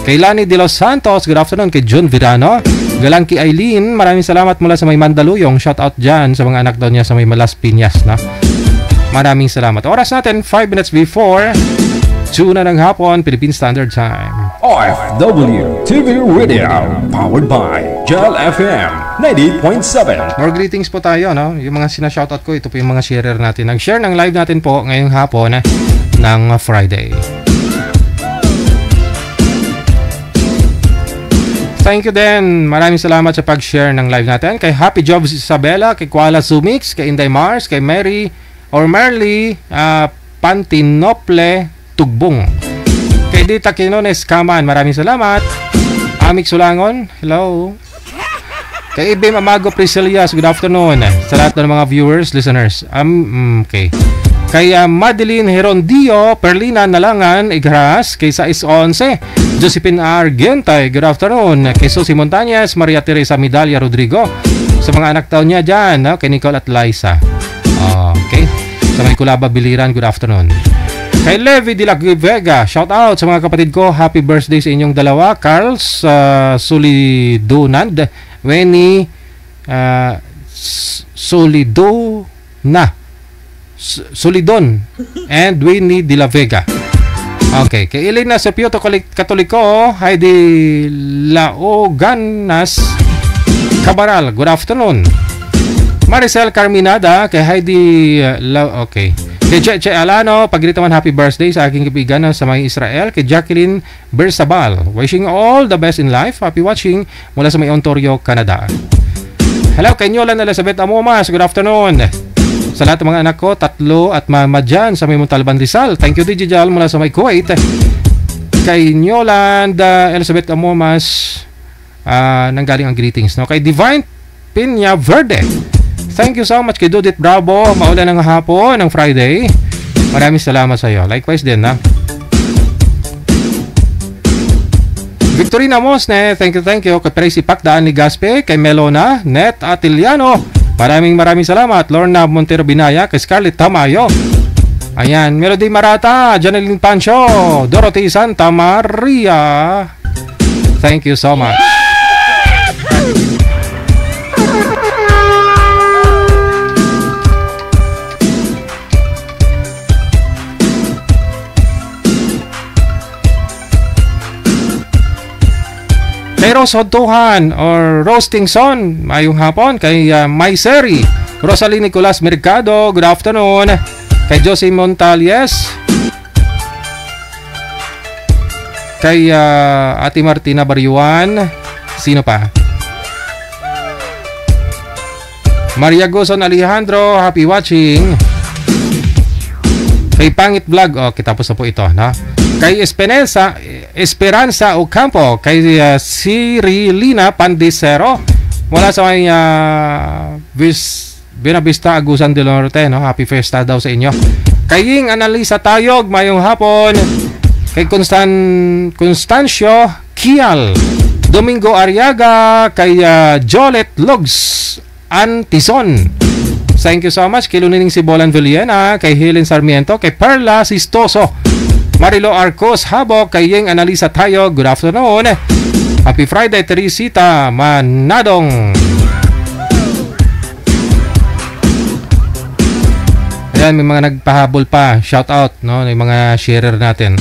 Kay Lani De Los Santos, good afternoon. Kay John Virano, galang kay Eileen, maraming salamat mula sa may Mandaluyong. Shout out dyan sa mga anak daw niya sa may Malas Piñas, no? Maraming salamat. Oras natin 5 minutes before 2 na ng hapon, Philippine Standard Time. OFW TV Radio, powered by Gel FM 98.7. More greetings po tayo, no? Yung mga sinashoutout ko, ito po yung mga sharer natin. Nag-share ng live natin po ngayong hapon ng Friday. Thank you din. Maraming salamat sa pag-share ng live natin. Kay Happy Jobs Isabela, kay Kuala Sumix, kay Inday Mars, kay Mary or Merly Pantinople Tugbong. Kay Dita Quinones Kaman, maraming salamat. Amik Sulangon, hello. Kay Ibim Amago Priscilias, good afternoon. Sa lahat ng mga viewers, listeners. Okay. Kay Madeline Herondio, Perlina Nalangan, Igras, kay Sais 11, Josephine Argentay, good afternoon. Kay Susi Montañez, Maria Teresa Midalia Rodrigo, sa mga anak taon niya dyan, no? Kay Nicole at Liza. Okay. Sa may Kulaba Biliran, good afternoon. Kay Levi de la Vega, shout out sa mga kapatid ko, happy birthday sa inyong dalawa, Carls Solidonad, Weni Solidon and Winnie de la Vega. Okay, kay Elena Sepioto Katoliko, Heidi Laoganas Cabaral, good afternoon. Maricel Carminada, kay Heidi okay. Kay Cheche Alano, pagritaman happy birthday sa aking kaibigan sa may Israel. Kay Jacqueline Bersabal, wishing all the best in life. Happy watching mula sa may Ontario, Canada. Hello kay Nyolan Elizabeth Amomas, good afternoon. Sa lahat ng mga anak ko, 3 at mama dyan sa may Montalban Rizal. Thank you Dijal mula sa may Kuwait. Kay Nyoland Elizabeth Amomas, nanggaling ang greetings, no? Kay Divine Pinya Verde, thank you so much. Kay Dudit Bravo, maulan ng hapon ng Friday. Maraming salamat sa iyo. Likewise din, na. Victorina Mosne, thank you. Kay Tracy Pacdaan ni Gaspe, kay Melona Net Atiliano, maraming salamat. Lorna Montero Binaya, kay Scarlett Tamayo. Ayan, Melody Marata, Janeline Pancho, Dorothy Santa Maria. Thank you so much. Kay Rose Hodtuhan or Roasting Son, mayong hapon. Kay Mayseri Rosalie Nicolas Mercado, good afternoon. Kay Josie Montalies, kay Ate Martina Baryuan, sino pa? Maria Guzon Alejandro, happy watching. Kay Pangit Vlog, okay, tapos na po ito, no? Kay Esperanza Ocampo, kay Cirilina Pandicero, mula sa may Binavista Agusan del Norte, no? Happy Fiesta daw sa inyo. Kay Ying Analisa Tayog, mayong hapon. Kay Constancio Kial, Domingo Ariaga, kay Jolet Logs Antison, thank you so much. Kay Lunining Sibolan Villena, kay Helen Sarmiento, kay Perla Sistoso, Marilo Arcos Habok, kay Ying Analisa Tayog, good afternoon. Happy Friday, Teresita Manadong. Ayan, may mga nagpahabol pa. Shout out, no? Yung mga sharer natin.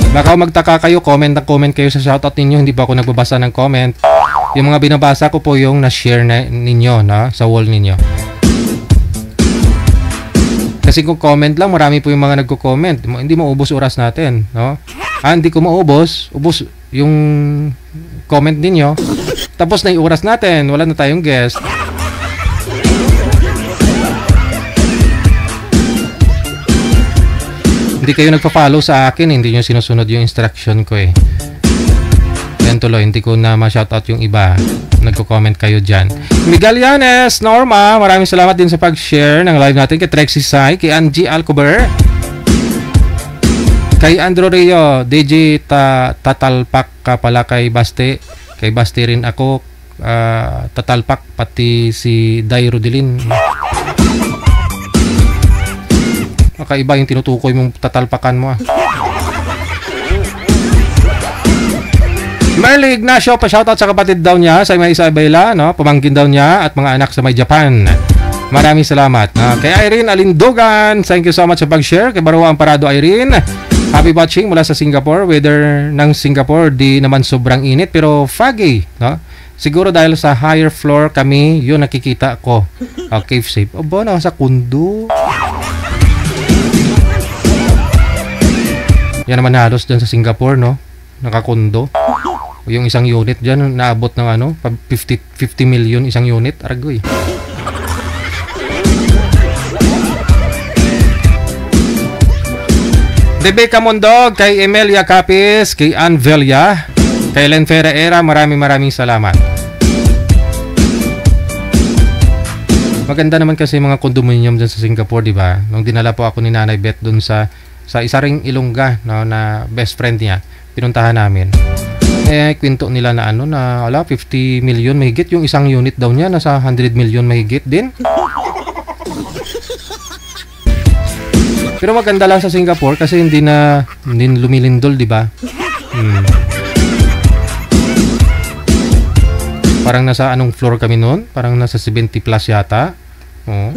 Baka magtaka kayo, comment kayo sa shoutout ninyo. Hindi pa ako nagbabasa ng comment. Yung mga binabasa ko po yung na-share ninyo, no? Sa wall ninyo. Kasi kung comment lang, marami po yung mga nagko-comment. Hindi maubos oras natin, no? Hindi ko maubos. Ubos yung comment ninyo. Tapos na yung oras natin. Wala na tayong guest. Hindi kayo nagpa-follow sa akin, hindi nyo sinusunod yung instruction ko eh. Yan tuloy, hindi ko na ma-shoutout yung iba. Nagko-comment kayo dyan. Miguel Yanes, Norma, maraming salamat din sa pag-share ng live natin. Kay Trexie Sai, kay Angie Alcober, kay Andrew Rio, DJ tatalpak ka pala kay Basti. Kay Basti rin ako, tatalpak, pati si Dai Rodilin. Kakaiba yung tinutukoy mong tatalpakan mo ah. Merly Ignacio, pa-shoutout sa kapatid daw niya sa may Isabela, no? Pamangkin daw niya at mga anak sa may Japan. Maraming salamat. Kay Irene Alindogan, thank you so much sa pag-share. Kay Barua Amparado Irene, happy watching mula sa Singapore. Weather ng Singapore di naman sobrang init pero foggy, no? Siguro dahil sa higher floor kami, yun nakikita ko. Cave safe. Obo, nasa kundo. Yan naman halos dyan sa Singapore, no? Nakakundo. Yung isang unit dyan, naabot ng ano, 50 million isang unit. Aragoy. Rebecca Mondog, kay Emelia Capis, kay Anvelia, kay Len Ferreira, maraming salamat. Maganda naman kasi mga condominium dyan sa Singapore, di ba? Nung dinala po ako ni Nanay Beth dun sa isa ring Ilongga, no, na best friend niya, pinuntahan namin. Kwento nila na ano, na 50 million mahigit yung isang unit daw niya, nasa 100 million mahigit din. Pero maganda lang sa Singapore kasi hindi lumilindol, di ba? Parang nasa anong floor kami noon? Parang nasa 70 plus yata. Oh.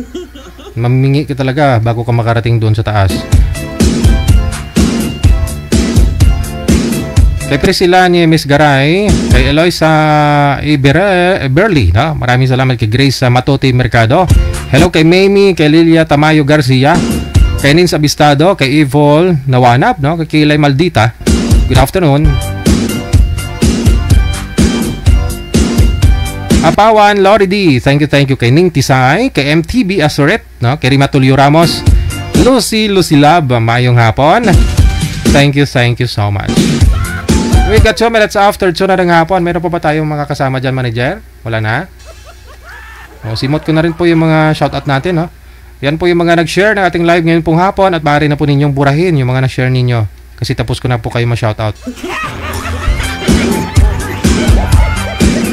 Mamingi ka talaga bago ka makarating doon sa taas. Kay Priscilla ni Miss Garay, kay Eloisa Eberly, no? Maraming salamat kay Grace Matote Mercado. Hello kay Mamie, kay Lilia Tamayo Garcia, kay Nins Abistado, kay Evol Nawanap, no? Kay Kilay Maldita. Good afternoon. Apawan Lori D, thank you kay Ning Tisay, kay MTB Asoret, no? Kay Rima Tulio Ramos, Lucy Lab, mayong hapon. Thank you so much. We got 2 minutes after 2 na ng hapon. Meron pa ba tayong mga kasama dyan, manager? Wala na? Simot ko na rin po yung mga shoutout natin, no? Yan po yung mga nag-share ng ating live ngayon pong hapon at maaari na po ninyong burahin yung mga nag-share ninyo kasi tapos ko na po kayo ma-shoutout.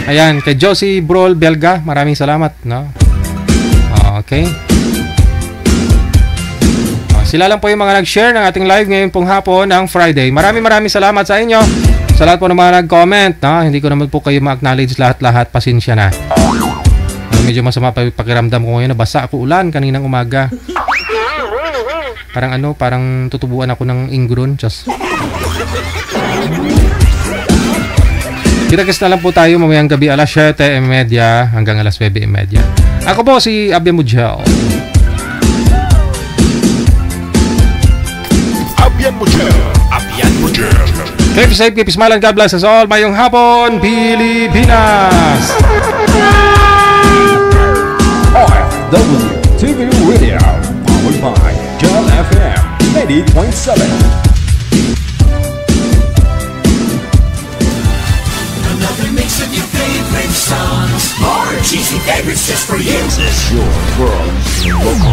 Ayan, kay Josie Brol Belga, maraming salamat, no? Okay. Sila lang po yung mga nag-share ng ating live ngayon pong hapon ng Friday. Maraming salamat sa inyo. Sa lahat po ng mga nag-comment, no? Hindi ko naman po kayo ma-acknowledge lahat-lahat. Pasensya na. Medyo masama pakiramdam ko ngayon. Nabasa ako ulan kaninang umaga. Parang tutubuan ako ng ingron. Just. Kita-kits na lang po tayo mamayang gabi alas 7:30 hanggang alas 9:30. Ako po si Abian Mujel. Abian Mujel. Keep safe, keep smiling. God bless us all. Mayong hapon, Pilipinas! OFW TV Radio, powered by Jal FM 80.7. Another mix of your favorite songs. More cheesy favorites just for you. This is your world's local